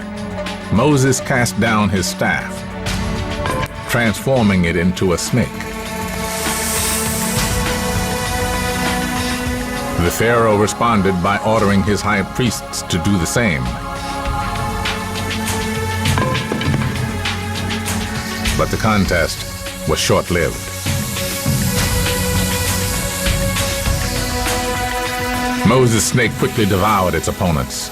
Moses cast down his staff, transforming it into a snake. The Pharaoh responded by ordering his high priests to do the same. But the contest was short-lived. Moses' snake quickly devoured its opponents.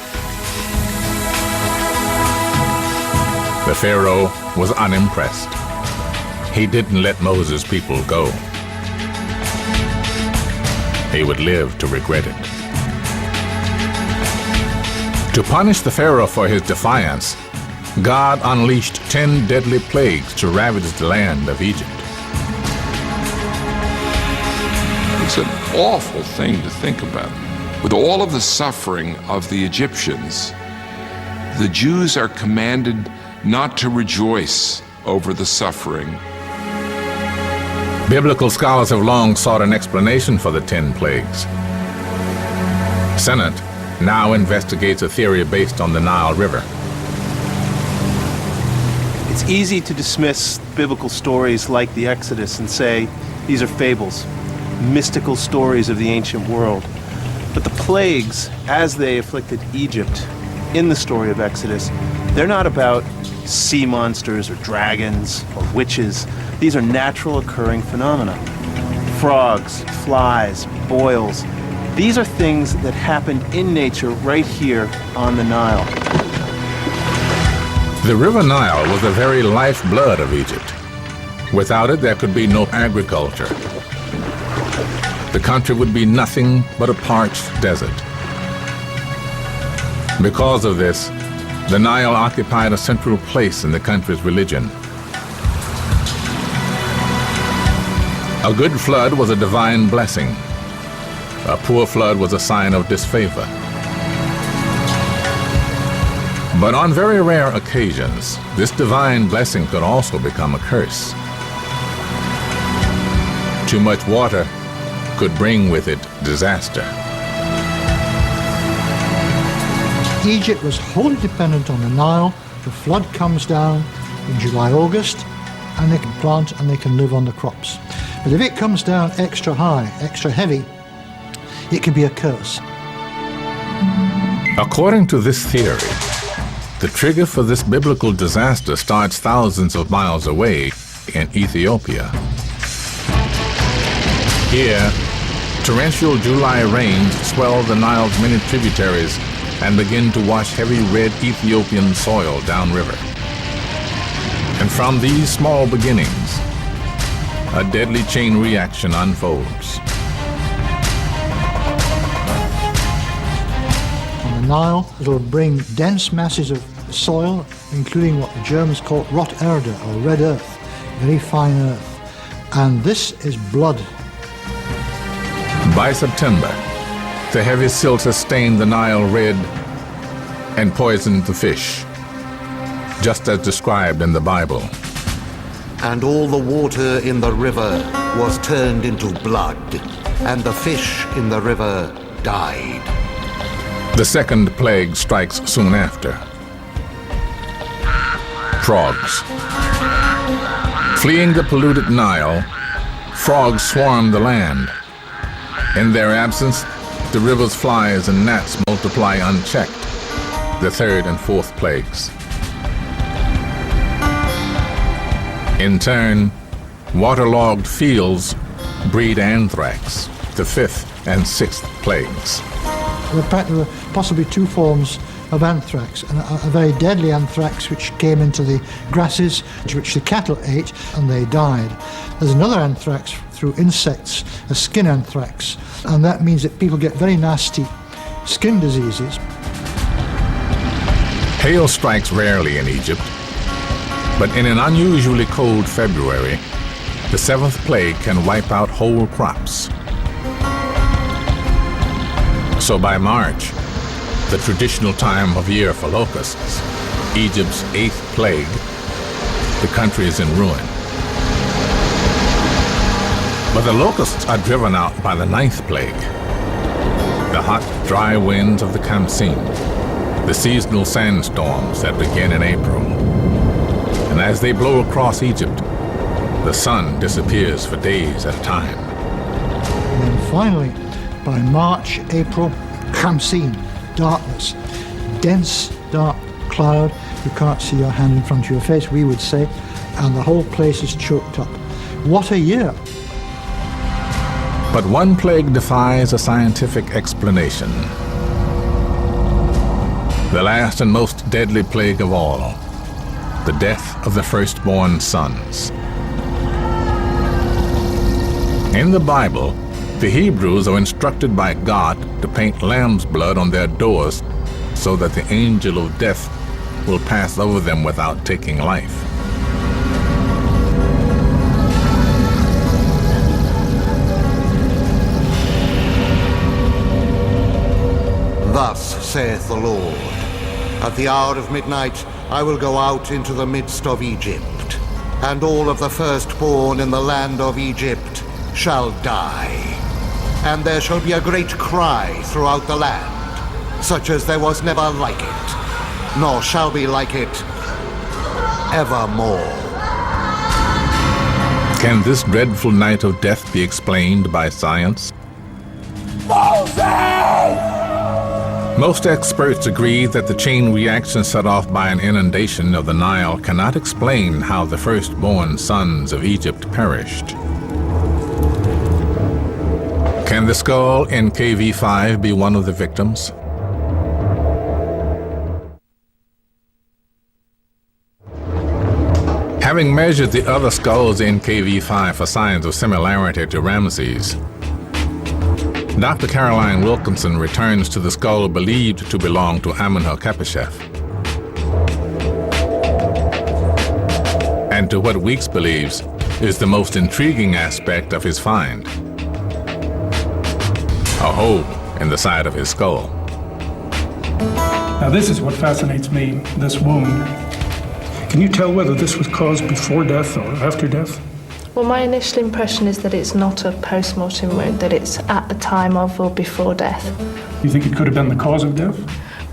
The Pharaoh was unimpressed. He didn't let Moses' people go. He would live to regret it. To punish the Pharaoh for his defiance, God unleashed 10 deadly plagues to ravage the land of Egypt. It's an awful thing to think about. With all of the suffering of the Egyptians, the Jews are commanded not to rejoice over the suffering. Biblical scholars have long sought an explanation for the 10 plagues. Senate now investigates a theory based on the Nile River. It's easy to dismiss biblical stories like the Exodus and say these are fables, mystical stories of the ancient world. But the plagues, as they afflicted Egypt in the story of Exodus, they're not about sea monsters or dragons or witches. These are natural occurring phenomena. Frogs, flies, boils. These are things that happened in nature right here on the Nile. The River Nile was the very lifeblood of Egypt. Without it, there could be no agriculture. The country would be nothing but a parched desert. Because of this, the Nile occupied a central place in the country's religion. A good flood was a divine blessing. A poor flood was a sign of disfavor. But on very rare occasions, this divine blessing could also become a curse. Too much water could bring with it disaster. Egypt was wholly dependent on the Nile. The flood comes down in July, August, and they can plant and they can live on the crops. But if it comes down extra high, extra heavy, it can be a curse. According to this theory, the trigger for this biblical disaster starts thousands of miles away in Ethiopia. Here, torrential July rains swell the Nile's many tributaries and begin to wash heavy red Ethiopian soil downriver. And from these small beginnings, a deadly chain reaction unfolds. On the Nile, it'll bring dense masses of soil, including what the Germans call rot erde, or red earth, very fine earth. And this is blood. By September, the heavy silt has stained the Nile red and poisoned the fish, just as described in the Bible. And all the water in the river was turned into blood, and the fish in the river died. The second plague strikes soon after. Frogs. Fleeing the polluted Nile, frogs swarm the land. In their absence, the river's flies and gnats multiply unchecked, the third and fourth plagues. In turn, waterlogged fields breed anthrax, the fifth and sixth plagues. There were possibly two forms of anthrax, and a very deadly anthrax which came into the grasses, which the cattle ate, and they died. There's another anthrax through insects, a skin anthrax, and that means that people get very nasty skin diseases. Hail strikes rarely in Egypt, but in an unusually cold February, the seventh plague can wipe out whole crops. So by March, the traditional time of year for locusts, Egypt's eighth plague, the country is in ruin. But the locusts are driven out by the ninth plague, the hot, dry winds of the Khamsin, the seasonal sandstorms that begin in April. And as they blow across Egypt, the sun disappears for days at a time. And then finally, by March, April, Khamsin, darkness, dense, dark cloud. You can't see your hand in front of your face, we would say, and the whole place is choked up. What a year! But one plague defies a scientific explanation. The last and most deadly plague of all, the death of the firstborn sons. In the Bible, the Hebrews are instructed by God to paint lamb's blood on their doors so that the angel of death will pass over them without taking life. Thus saith the Lord, at the hour of midnight I will go out into the midst of Egypt, and all of the firstborn in the land of Egypt shall die. And there shall be a great cry throughout the land, such as there was never like it, nor shall be like it evermore. Can this dreadful night of death be explained by science? Most experts agree that the chain reaction set off by an inundation of the Nile cannot explain how the firstborn sons of Egypt perished. Can the skull in KV5 be one of the victims? Having measured the other skulls in KV5 for signs of similarity to Ramses, Dr. Caroline Wilkinson returns to the skull believed to belong to Amenhotep, and to what Weeks believes is the most intriguing aspect of his find: a hole in the side of his skull. Now this is what fascinates me, this wound. Can you tell whether this was caused before death or after death? Well, my initial impression is that it's not a post-mortem wound, that it's at the time of or before death. You think it could have been the cause of death?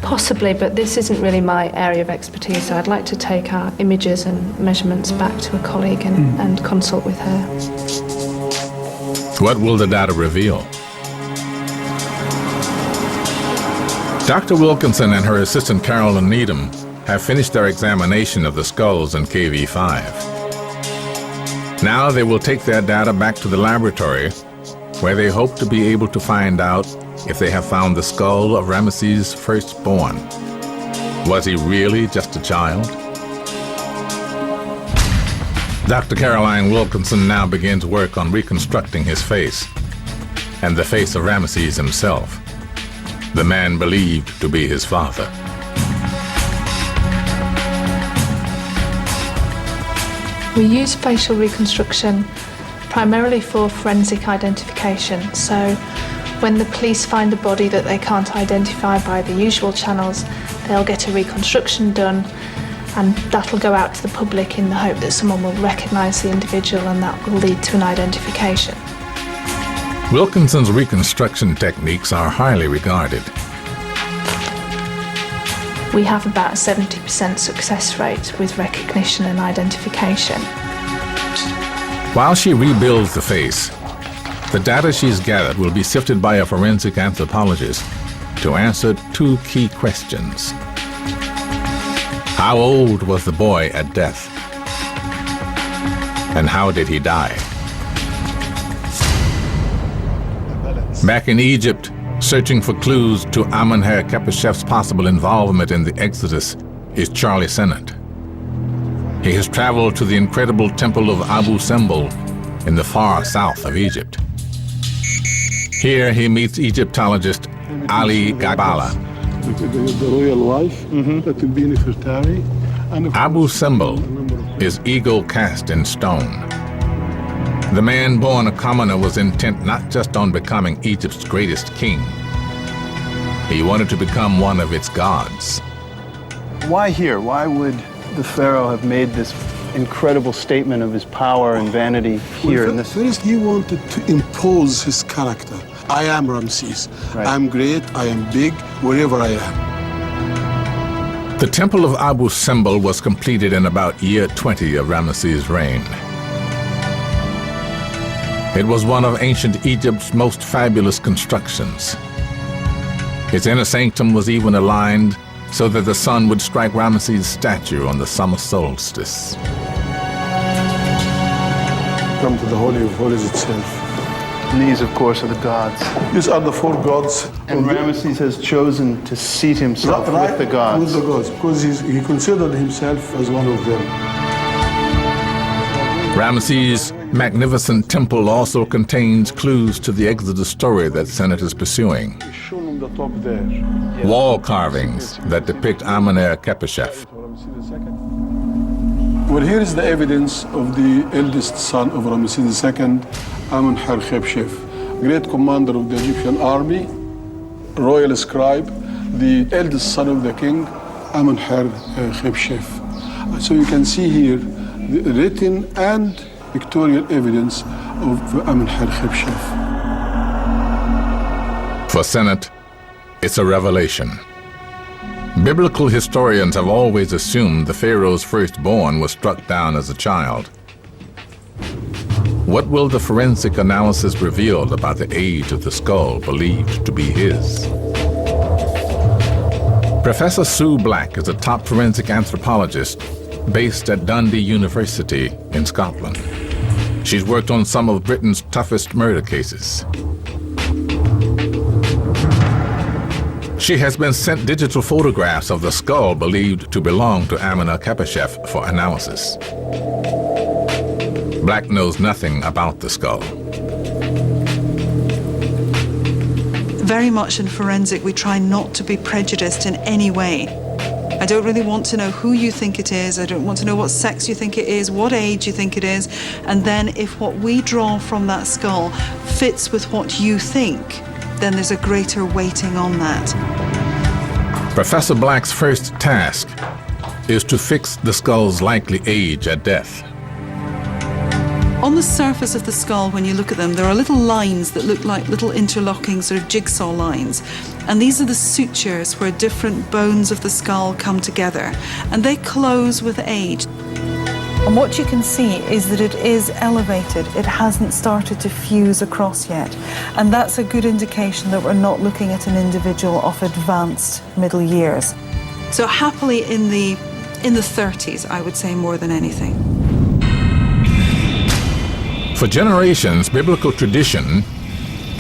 Possibly, but this isn't really my area of expertise, so I'd like to take our images and measurements back to a colleague and consult with her. What will the data reveal? Dr. Wilkinson and her assistant Carolyn Needham have finished their examination of the skulls in KV5. Now they will take their data back to the laboratory, where they hope to be able to find out if they have found the skull of Ramesses' firstborn. Was he really just a child? Dr. Caroline Wilkinson now begins work on reconstructing his face and the face of Ramesses himself, the man believed to be his father. We use facial reconstruction primarily for forensic identification. So when the police find a body that they can't identify by the usual channels, they'll get a reconstruction done, and that'll go out to the public in the hope that someone will recognize the individual, and that will lead to an identification. Wilkinson's reconstruction techniques are highly regarded. We have about a 70% success rate with recognition and identification. While she rebuilds the face, the data she's gathered will be sifted by a forensic anthropologist to answer two key questions. How old was the boy at death? And how did he die? Back in Egypt, searching for clues to Amenhotep's possible involvement in the Exodus is Charlie Sennett. He has traveled to the incredible temple of Abu Simbel in the far south of Egypt. Here he meets Egyptologist Ali Gabala. The royal wife, that will be Nefertari. Abu Simbel is eagle cast in stone. The man born a commoner was intent not just on becoming Egypt's greatest king. He wanted to become one of its gods. Why here? Why would the pharaoh have made this incredible statement of his power and vanity here in this? First, he wanted to impose his character. I am Ramses. Right. I'm great. I am big. Wherever I am. The temple of Abu Simbel was completed in about year 20 of Ramesses' reign. It was one of ancient Egypt's most fabulous constructions. Its inner sanctum was even aligned so that the sun would strike Ramesses' statue on the summer solstice. Come to the Holy of Holies itself. And these, of course, are the gods. These are the four gods. And Ramesses has chosen to seat himself with the gods. With the gods, because he considered himself as one of them. Ramesses' magnificent temple also contains clues to the Exodus story that Sennett is pursuing. Shown on the top there. Wall carvings that depict Amenhotep. Well, here is the evidence of the eldest son of Ramesses II, Amenhotep, great commander of the Egyptian army, royal scribe, the eldest son of the king, Amenhotep. So you can see here the written and pictorial evidence of Amenhotep. For Senate, it's a revelation. Biblical historians have always assumed the Pharaoh's firstborn was struck down as a child. What will the forensic analysis reveal about the age of the skull believed to be his? Professor Sue Black is a top forensic anthropologist based at Dundee University in Scotland. She's worked on some of Britain's toughest murder cases. She has been sent digital photographs of the skull believed to belong to Amenhotep for analysis. Black knows nothing about the skull. Very much in forensic, we try not to be prejudiced in any way. I don't really want to know who you think it is. I don't want to know what sex you think it is, what age you think it is. And then if what we draw from that skull fits with what you think, then there's a greater weighting on that. Professor Black's first task is to fix the skull's likely age at death. On the surface of the skull, when you look at them, there are little lines that look like little interlocking sort of jigsaw lines. And these are the sutures where different bones of the skull come together. And they close with age. And what you can see is that it is elevated. It hasn't started to fuse across yet. And that's a good indication that we're not looking at an individual of advanced middle years. So happily in the 30s, I would say, more than anything. For generations, biblical tradition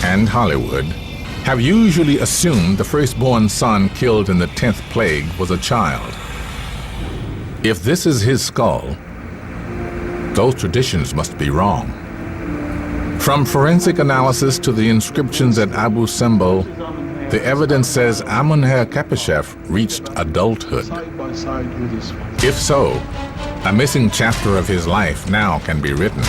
and Hollywood have usually assumed the firstborn son killed in the 10th plague was a child. If this is his skull, those traditions must be wrong. From forensic analysis to the inscriptions at Abu Simbel, the evidence says Amenhotep reached adulthood. If so, a missing chapter of his life now can be written.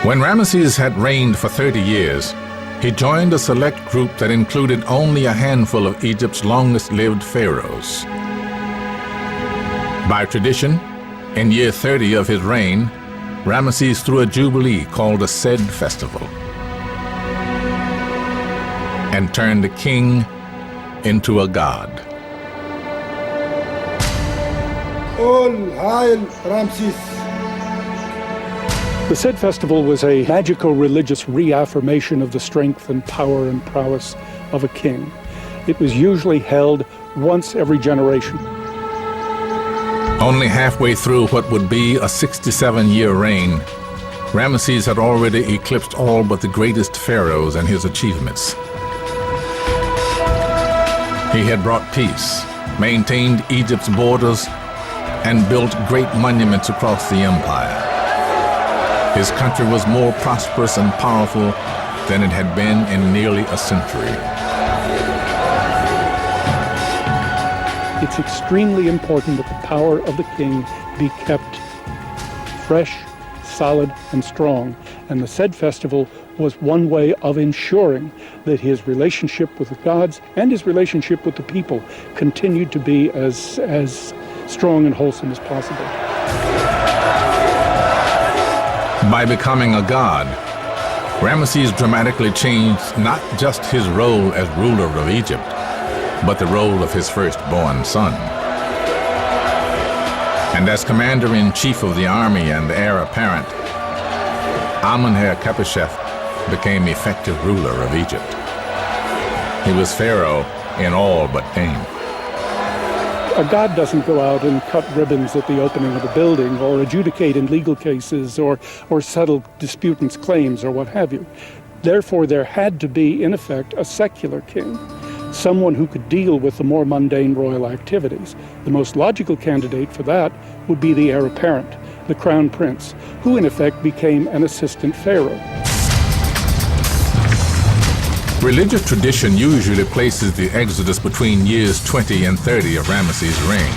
When Ramesses had reigned for 30 years, he joined a select group that included only a handful of Egypt's longest-lived pharaohs. By tradition, in year 30 of his reign, Ramesses threw a jubilee called a Sed Festival and turned a king into a god. All hail Ramses! The Sed Festival was a magical religious reaffirmation of the strength and power and prowess of a king. It was usually held once every generation. Only halfway through what would be a 67-year reign, Ramesses had already eclipsed all but the greatest pharaohs and his achievements. He had brought peace, maintained Egypt's borders, and built great monuments across the empire. His country was more prosperous and powerful than it had been in nearly a century. It's extremely important that the power of the king be kept fresh, solid, and strong. And the Sed Festival was one way of ensuring that his relationship with the gods and his relationship with the people continued to be as strong and wholesome as possible. By becoming a god, Ramesses dramatically changed not just his role as ruler of Egypt, but the role of his firstborn son. And as commander-in-chief of the army and the heir apparent, Amenhotep became effective ruler of Egypt. He was pharaoh in all but name. A god doesn't go out and cut ribbons at the opening of a building or adjudicate in legal cases or settle disputants' claims or what have you. Therefore, there had to be, in effect, a secular king, someone who could deal with the more mundane royal activities. The most logical candidate for that would be the heir apparent, the crown prince, who in effect became an assistant pharaoh. Religious tradition usually places the Exodus between years 20 and 30 of Ramesses' reign.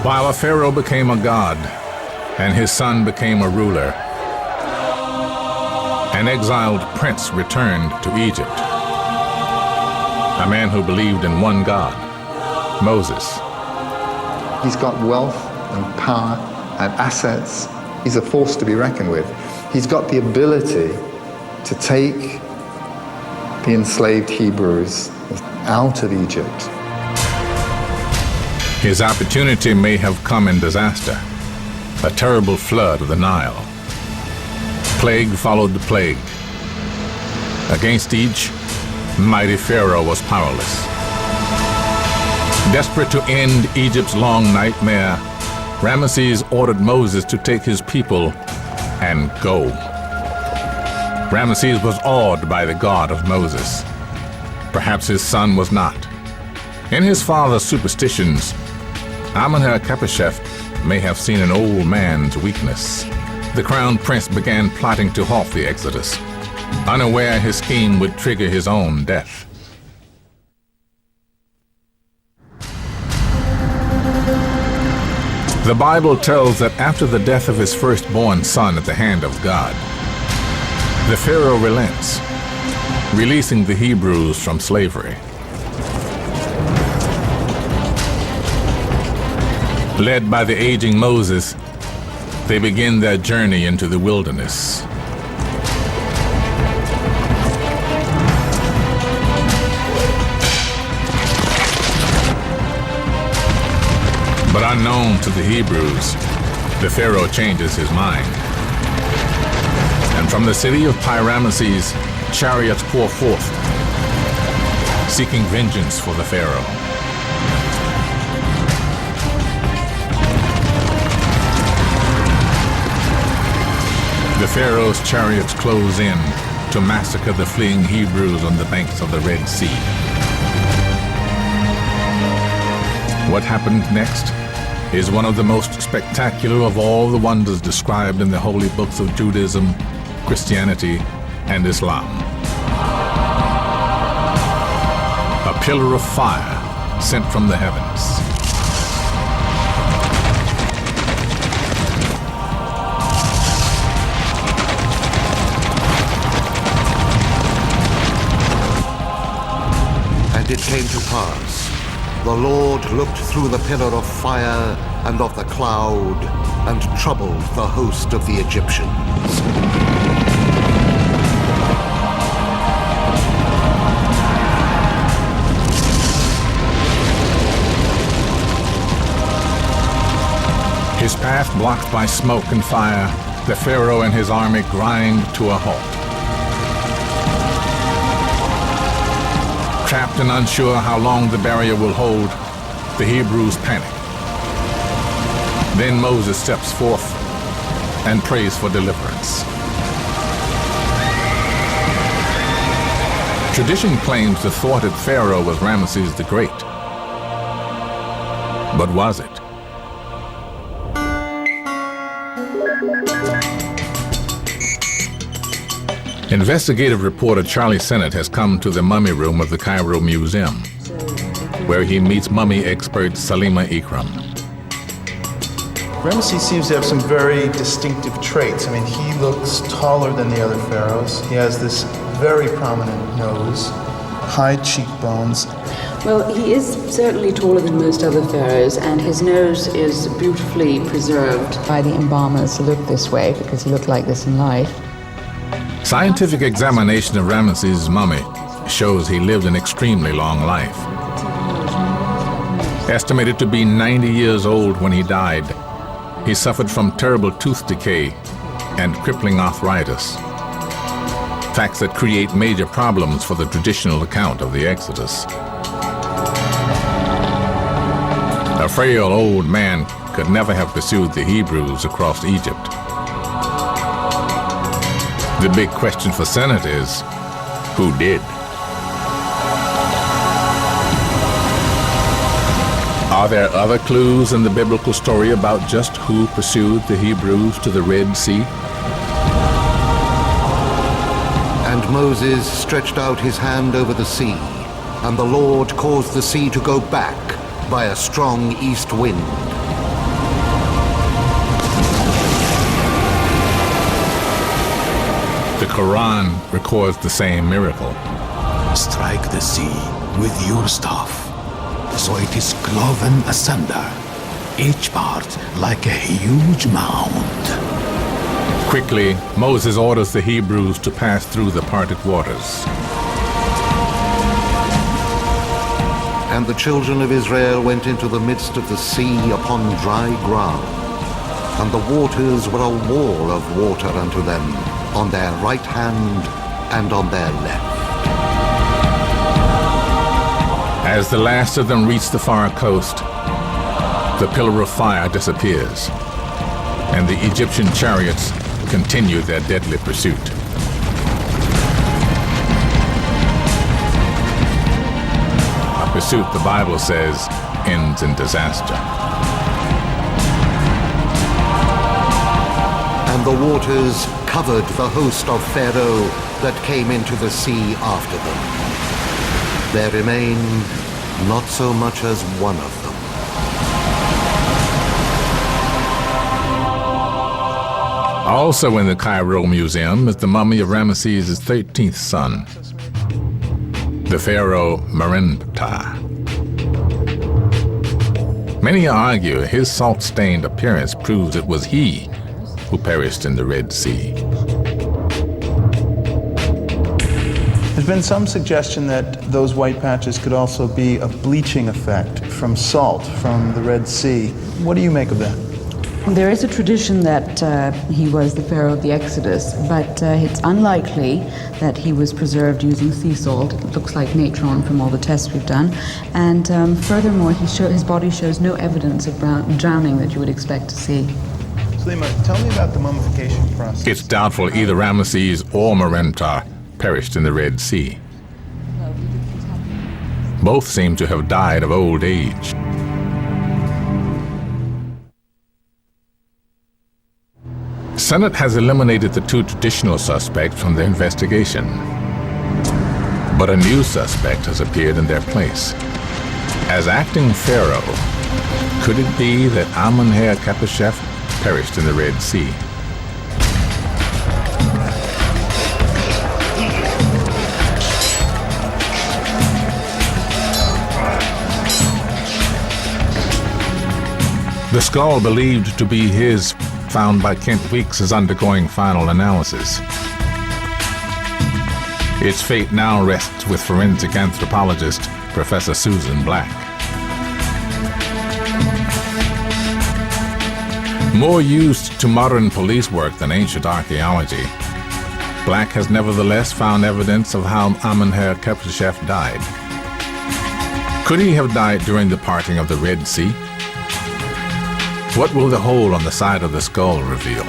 While a pharaoh became a god, and his son became a ruler, an exiled prince returned to Egypt. A man who believed in one God, Moses. He's got wealth and power and assets. He's a force to be reckoned with. He's got the ability to take the enslaved Hebrews out of Egypt. His opportunity may have come in disaster, a terrible flood of the Nile. Plague followed the plague. Against each, mighty Pharaoh was powerless. Desperate to end Egypt's long nightmare, Ramesses ordered Moses to take his people and go. Ramesses was awed by the God of Moses. Perhaps his son was not. In his father's superstitions, Amenhotep may have seen an old man's weakness. The crown prince began plotting to halt the exodus, unaware his scheme would trigger his own death. The Bible tells that after the death of his firstborn son at the hand of God, the Pharaoh relents, releasing the Hebrews from slavery. Led by the aging Moses, they begin their journey into the wilderness. But unknown to the Hebrews, the Pharaoh changes his mind. And from the city of Ramesses, chariots pour forth, seeking vengeance for the Pharaoh. The Pharaoh's chariots close in to massacre the fleeing Hebrews on the banks of the Red Sea. What happened next is one of the most spectacular of all the wonders described in the holy books of Judaism, Christianity, and Islam. A pillar of fire sent from the heavens. And it came to pass, the Lord looked through the pillar of fire and of the cloud, and troubled the host of the Egyptians. His path blocked by smoke and fire, the Pharaoh and his army grind to a halt. Trapped and unsure how long the barrier will hold, the Hebrews panic. Then Moses steps forth and prays for deliverance. Tradition claims the thwarted Pharaoh was Ramesses the Great. But was it? Investigative reporter Charlie Sennett has come to the mummy room of the Cairo Museum, where he meets mummy expert Salima Ikram. Ramesses seems to have some very distinctive traits. I mean, he looks taller than the other pharaohs. He has this very prominent nose, high cheekbones. Well, he is certainly taller than most other pharaohs, and his nose is beautifully preserved. By the embalmers look this way because he looked like this in life. Scientific examination of Ramesses' mummy shows he lived an extremely long life. Estimated to be 90 years old when he died, he suffered from terrible tooth decay and crippling arthritis, facts that create major problems for the traditional account of the Exodus. A frail old man could never have pursued the Hebrews across Egypt. The big question for Sennett is, who did? Are there other clues in the biblical story about just who pursued the Hebrews to the Red Sea? And Moses stretched out his hand over the sea, and the Lord caused the sea to go back by a strong east wind. The Quran records the same miracle. Strike the sea with your staff, so it is cloven asunder, each part like a huge mound. Quickly, Moses orders the Hebrews to pass through the parted waters. And the children of Israel went into the midst of the sea upon dry ground, and the waters were a wall of water unto them, on their right hand and on their left. As the last of them reached the far coast, the pillar of fire disappears, and the Egyptian chariots continue their deadly pursuit. A pursuit, the Bible says, ends in disaster. And the waters covered the host of Pharaoh that came into the sea after them. There remained not so much as one of them. Also in the Cairo Museum is the mummy of Ramsés' 13th son, the pharaoh Merenptah. Many argue his salt-stained appearance proves it was he who perished in the Red Sea. There's been some suggestion that those white patches could also be a bleaching effect from salt from the Red Sea. What do you make of that? There is a tradition that he was the pharaoh of the Exodus, but it's unlikely that he was preserved using sea salt. It looks like natron from all the tests we've done. And furthermore, his body shows no evidence of drowning that you would expect to see. Sulema, tell me about the mummification process. It's doubtful either Ramesses or Merenptah perished in the Red Sea. Both seem to have died of old age. Senate has eliminated the two traditional suspects from the investigation, but a new suspect has appeared in their place. As acting pharaoh, could it be that Amenhotep perished in the Red Sea? The skull believed to be his, found by Kent Weeks, is undergoing final analysis. Its fate now rests with forensic anthropologist Professor Susan Black. More used to modern police work than ancient archaeology, Black has nevertheless found evidence of how Amenhotep died. Could he have died during the parting of the Red Sea? What will the hole on the side of the skull reveal?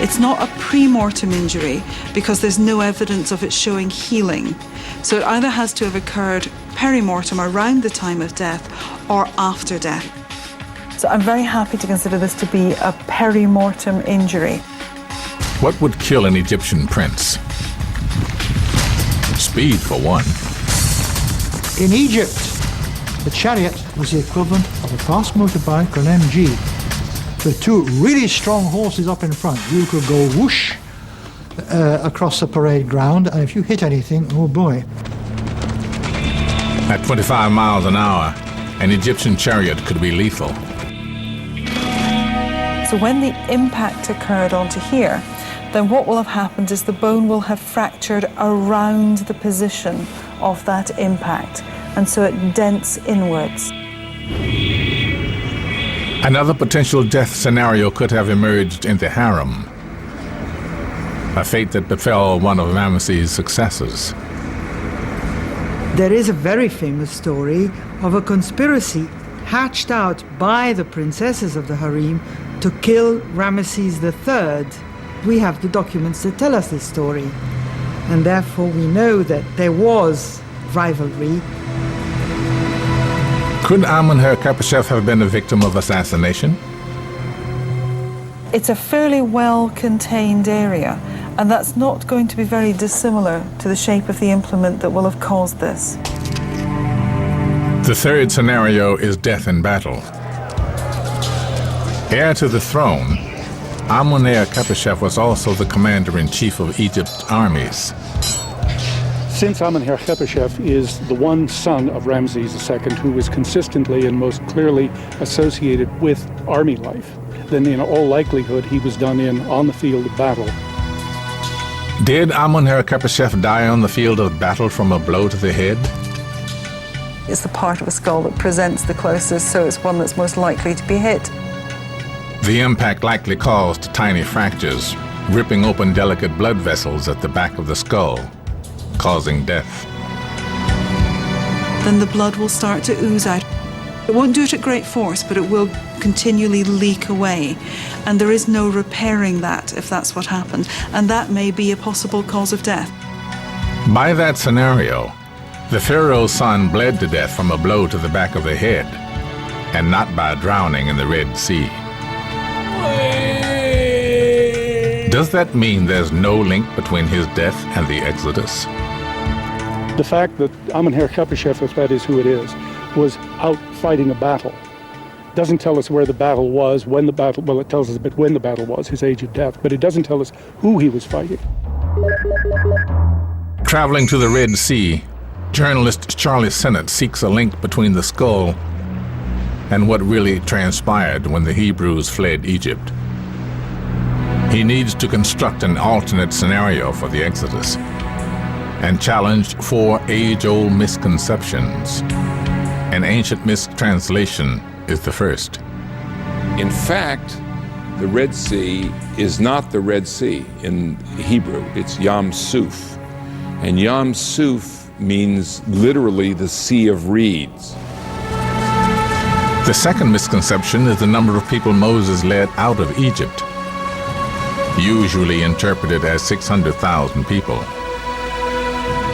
It's not a pre-mortem injury because there's no evidence of it showing healing. So it either has to have occurred peri-mortem, around the time of death, or after death. So I'm very happy to consider this to be a peri-mortem injury. What would kill an Egyptian prince? Speed, for one. In Egypt, the chariot was the equivalent of a fast motorbike or an MG. With two really strong horses up in front. You could go whoosh across the parade ground, and if you hit anything, oh boy. At 25 miles an hour, an Egyptian chariot could be lethal. So when the impact occurred onto here, then what will have happened is the bone will have fractured around the position of that impact, and so it dents inwards. Another potential death scenario could have emerged in the harem, a fate that befell one of Ramesses' successors. There is a very famous story of a conspiracy hatched out by the princesses of the harem to kill Ramesses III. We have the documents that tell us this story, and therefore we know that there was rivalry. Could Amenhotep have been a victim of assassination? It's a fairly well-contained area, and that's not going to be very dissimilar to the shape of the implement that will have caused this. The third scenario is death in battle. Heir to the throne, Amun-Re-Khepeshef was also the commander-in-chief of Egypt's armies. Since Amun-Re-Khepeshef is the one son of Ramsés II who was consistently and most clearly associated with army life, then in all likelihood he was done in on the field of battle. Did Amun-Re-Khepeshef die on the field of battle from a blow to the head? It's the part of a skull that presents the closest, so it's one that's most likely to be hit. The impact likely caused tiny fractures, ripping open delicate blood vessels at the back of the skull, causing death. Then the blood will start to ooze out. It won't do it at great force, but it will continually leak away. And there is no repairing that if that's what happened. And that may be a possible cause of death. By that scenario, the pharaoh's son bled to death from a blow to the back of the head, and not by drowning in the Red Sea. Does that mean there's no link between his death and the Exodus? The fact that Amun-Re-Khepeshef, if that is who it is, was out fighting a battle doesn't tell us where the battle was, when the battle, well, it tells us a bit when the battle was, his age of death, but it doesn't tell us who he was fighting. Traveling to the Red Sea, journalist Charlie Sennett seeks a link between the skull and what really transpired when the Hebrews fled Egypt. He needs to construct an alternate scenario for the Exodus and challenged 4 age-old misconceptions. An ancient mistranslation is the first. In fact, the Red Sea is not the Red Sea in Hebrew. It's Yam Suf. And Yam Suf means literally the Sea of Reeds. The second misconception is the number of people Moses led out of Egypt, usually interpreted as 600,000 people.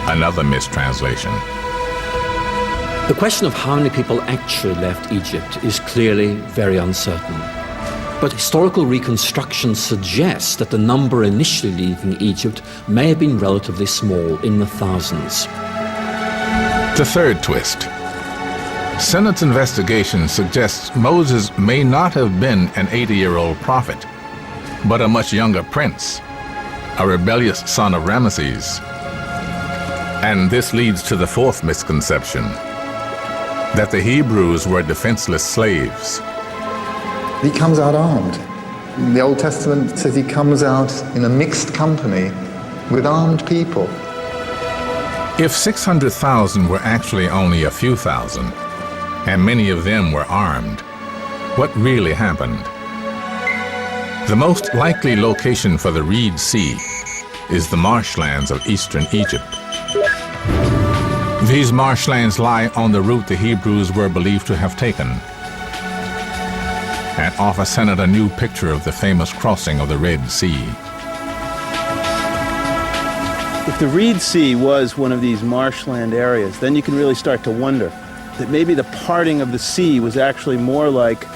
Another mistranslation. The question of how many people actually left Egypt is clearly very uncertain. But historical reconstruction suggests that the number initially leaving Egypt may have been relatively small, in the thousands. The third twist. Sennett's investigation suggests Moses may not have been an 80-year-old prophet, but a much younger prince, a rebellious son of Ramesses. And this leads to the fourth misconception, that the Hebrews were defenseless slaves. He comes out armed. The Old Testament says he comes out in a mixed company with armed people. If 600,000 were actually only a few thousand, and many of them were armed, what really happened? The most likely location for the Red Sea is the marshlands of eastern Egypt. These marshlands lie on the route the Hebrews were believed to have taken, and offer Sennett a new picture of the famous crossing of the Red Sea. If the Red Sea was one of these marshland areas, then you can really start to wonder that maybe the parting of the sea was actually more like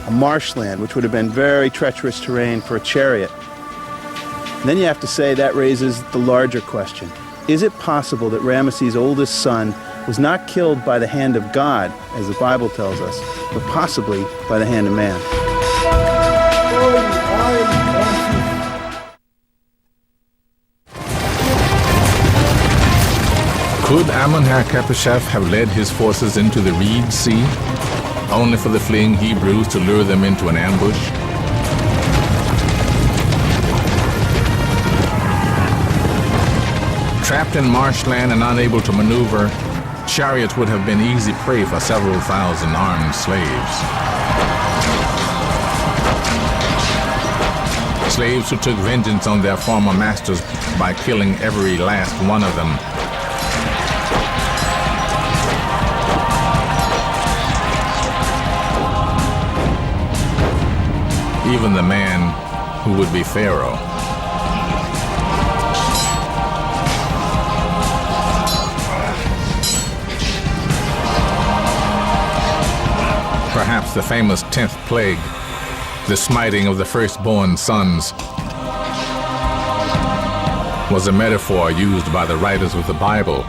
a marshland, which would have been very treacherous terrain for a chariot. And then you have to say that raises the larger question. Is it possible that Ramesses' oldest son was not killed by the hand of God, as the Bible tells us, but possibly by the hand of man? Could Amun-Re-Khepeshef have led his forces into the Red Sea, only for the fleeing Hebrews to lure them into an ambush? Trapped in marshland and unable to maneuver, chariots would have been easy prey for several thousand armed slaves. Slaves who took vengeance on their former masters by killing every last one of them. Even the man who would be Pharaoh. Perhaps the famous 10th plague, the smiting of the firstborn sons, was a metaphor used by the writers of the Bible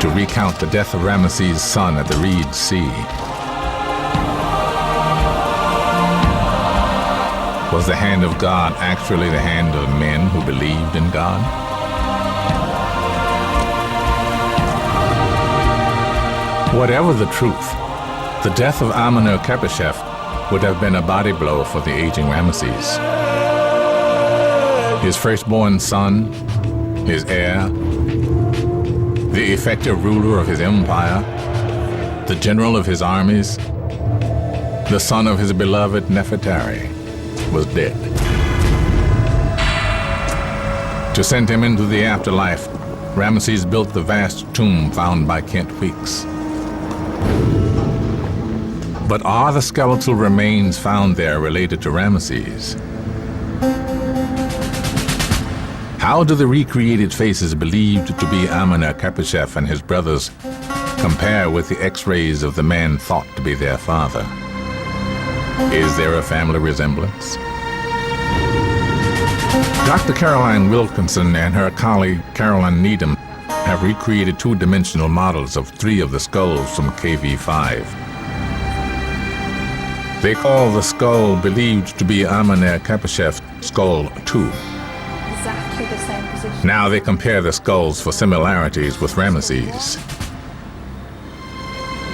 to recount the death of Ramesses' son at the Red Sea. Was the hand of God actually the hand of men who believed in God? Whatever the truth, the death of Amenhotep would have been a body blow for the aging Ramesses. His firstborn son, his heir, the effective ruler of his empire, the general of his armies, the son of his beloved Nefertari, was dead. To send him into the afterlife, Ramesses built the vast tomb found by Kent Weeks. But are the skeletal remains found there related to Ramesses? How do the recreated faces believed to be Amenhotep and his brothers compare with the X-rays of the man thought to be their father? Is there a family resemblance? Dr. Caroline Wilkinson and her colleague Carolyn Needham have recreated two-dimensional models of 3 of the skulls from KV5. They call the skull believed to be Amenhotep Skull 2. Exactly the same position. Now they compare the skulls for similarities with Ramesses.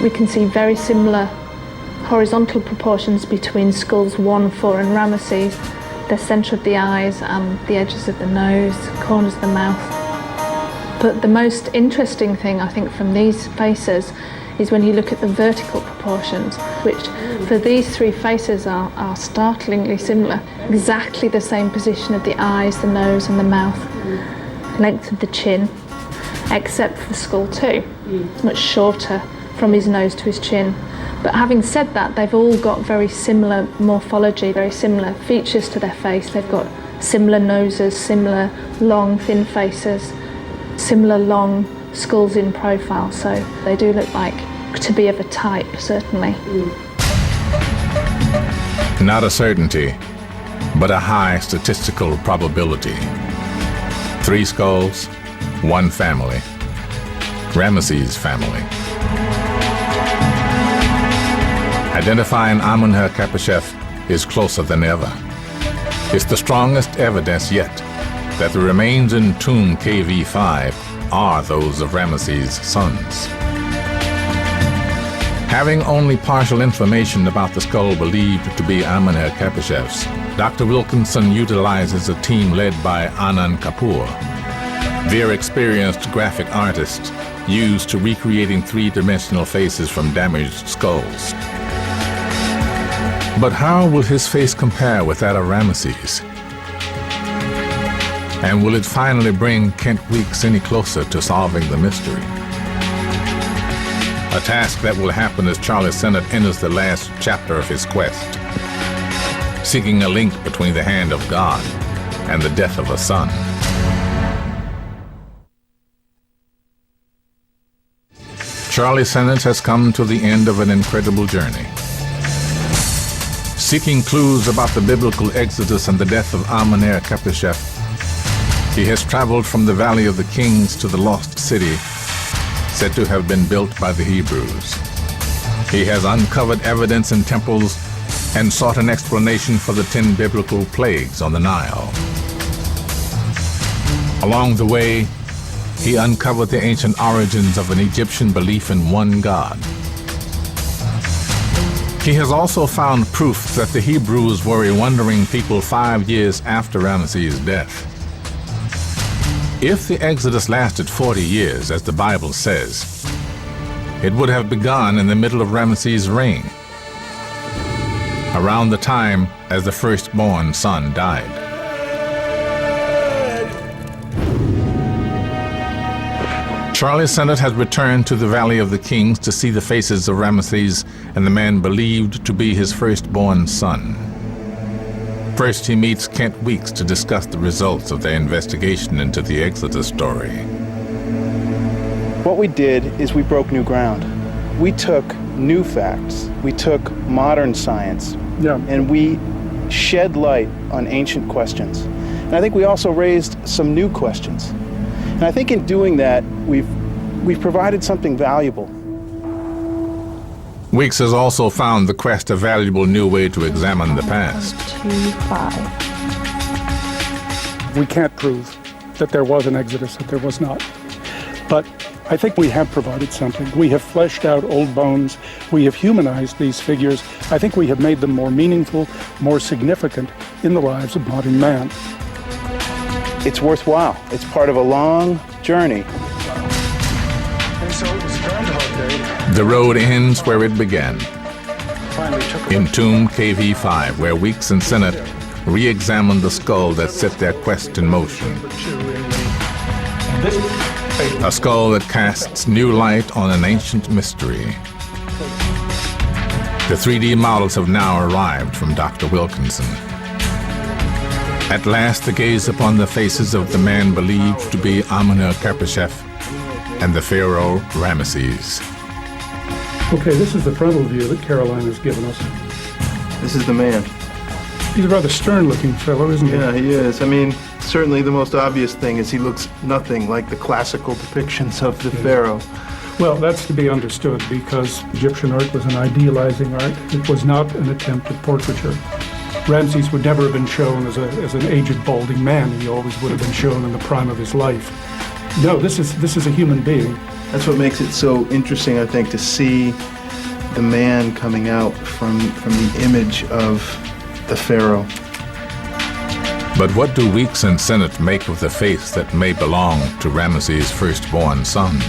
We can see very similar horizontal proportions between skulls 1, 4 and Ramesses, the centre of the eyes and the edges of the nose, corners of the mouth. But the most interesting thing I think from these faces is when you look at the vertical proportions, which for these 3 faces are startlingly similar. Exactly the same position of the eyes, the nose and the mouth, length of the chin, except for skull 2. It's much shorter from his nose to his chin. But having said that, they've all got very similar morphology, very similar features to their face. They've got similar noses, similar long, thin faces, similar long skulls in profile, so they do look like to be of a type, certainly. Not a certainty, but a high statistical probability. 3 skulls, 1 family. Ramesses family. Identifying Amenhotep is closer than ever. It's the strongest evidence yet that the remains in tomb KV5 are those of Ramesses' sons. Having only partial information about the skull believed to be Amenhotep's, Dr. Wilkinson utilizes a team led by Anand Kapoor. Their experienced graphic artists used to recreating 3-dimensional faces from damaged skulls. But how will his face compare with that of Ramesses? And will it finally bring Kent Weeks any closer to solving the mystery? A task that will happen as Charlie Sennett enters the last chapter of his quest, seeking a link between the hand of God and the death of a son. Charlie Sennett has come to the end of an incredible journey. Seeking clues about the biblical exodus and the death of Amenhotep, he has traveled from the Valley of the Kings to the lost city, said to have been built by the Hebrews. He has uncovered evidence in temples and sought an explanation for the 10 biblical plagues on the Nile. Along the way, he uncovered the ancient origins of an Egyptian belief in one God. He has also found proof that the Hebrews were a wandering people 5 years after Ramesses' death. If the Exodus lasted 40 years, as the Bible says, it would have begun in the middle of Ramesses' reign, around the time as the firstborn son died. Charlie Sennett has returned to the Valley of the Kings to see the faces of Ramesses and the man believed to be his firstborn son. First, he meets Kent Weeks to discuss the results of their investigation into the Exodus story. What we did is we broke new ground. We took new facts. We took modern science. And we shed light on ancient questions. And I think we also raised some new questions. And I think in doing that, we've provided something valuable. Weeks has also found the quest a valuable new way to examine the past. 2, 5. We can't prove that there was an Exodus, that there was not. But I think we have provided something. We have fleshed out old bones. We have humanized these figures. I think we have made them more meaningful, more significant in the lives of modern man. It's worthwhile. It's part of a long journey. And so it was Groundhog Day. The road ends where it began, in tomb KV5, where Weeks and Sennett re-examined the skull that set their quest in motion. A skull that casts new light on an ancient mystery. The 3D models have now arrived from Dr. Wilkinson. At last, the gaze upon the faces of the man believed to be Amenhotep and the pharaoh Ramesses. Okay, this is the frontal view that Caroline has given us. This is the man. He's a rather stern-looking fellow, isn't he? Yeah, he is. I mean, certainly the most obvious thing is he looks nothing like the classical depictions of the pharaoh. Well, that's to be understood because Egyptian art was an idealizing art. It was not an attempt at portraiture. Ramses would never have been shown as an aged, balding man. He always would have been shown in the prime of his life. No, this is a human being. That's what makes it so interesting, I think, to see the man coming out from the image of the pharaoh. But what do Weeks and Sennett make of the face that may belong to Ramesses' firstborn son?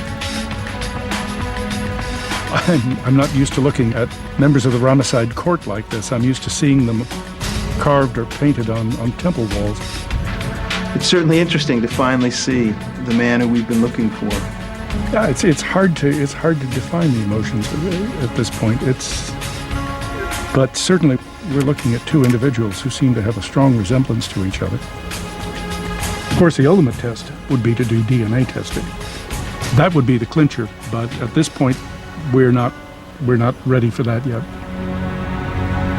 I'm not used to looking at members of the Ramesside court like this. I'm used to seeing them carved or painted on temple walls. It's certainly interesting to finally see the man who we've been looking for. Yeah, it's hard to define the emotions at this point. But certainly we're looking at two individuals who seem to have a strong resemblance to each other. Of course, the ultimate test would be to do DNA testing. That would be the clincher, but at this point, we're not ready for that yet.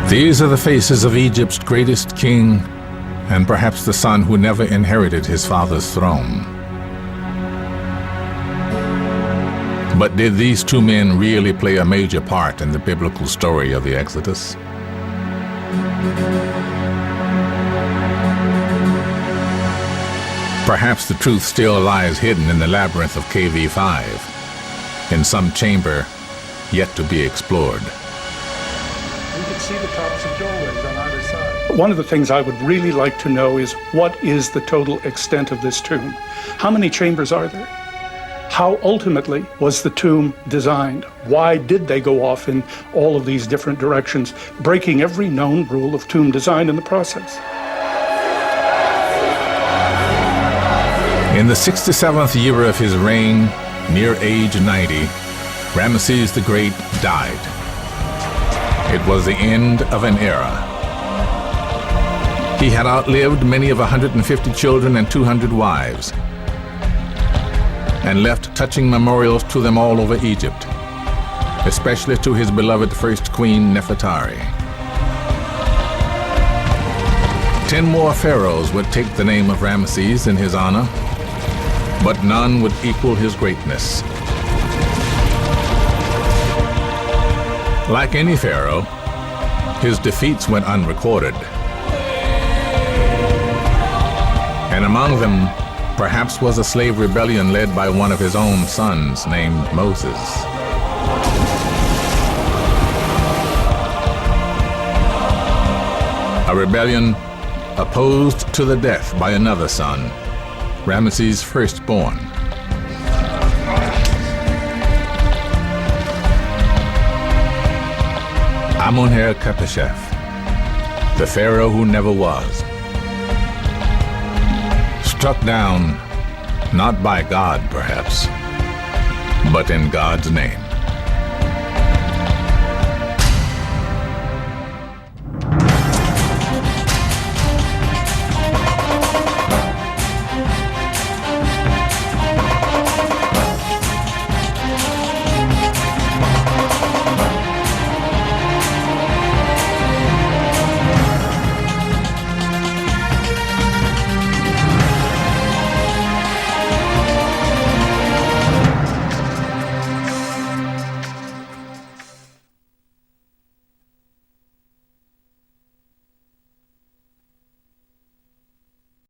These are the faces of Egypt's greatest king, and perhaps the son who never inherited his father's throne. But did these two men really play a major part in the biblical story of the Exodus? Perhaps the truth still lies hidden in the labyrinth of KV5, in some chamber yet to be explored. We can see the tops of doorways on either side. One of the things I would really like to know is what is the total extent of this tomb? How many chambers are there? How ultimately was the tomb designed? Why did they go off in all of these different directions, breaking every known rule of tomb design in the process? In the 67th year of his reign, near age 90, Ramesses the Great died. It was the end of an era. He had outlived many of 150 children and 200 wives, and left touching memorials to them all over Egypt, especially to his beloved first queen, Nefertari. 10 more pharaohs would take the name of Ramesses in his honor, but none would equal his greatness. Like any pharaoh, his defeats went unrecorded. And among them, perhaps was a slave rebellion led by one of his own sons named Moses. A rebellion opposed to the death by another son, Ramesses' firstborn. Amenhotep, the pharaoh who never was. Struck down, not by God perhaps, but in God's name.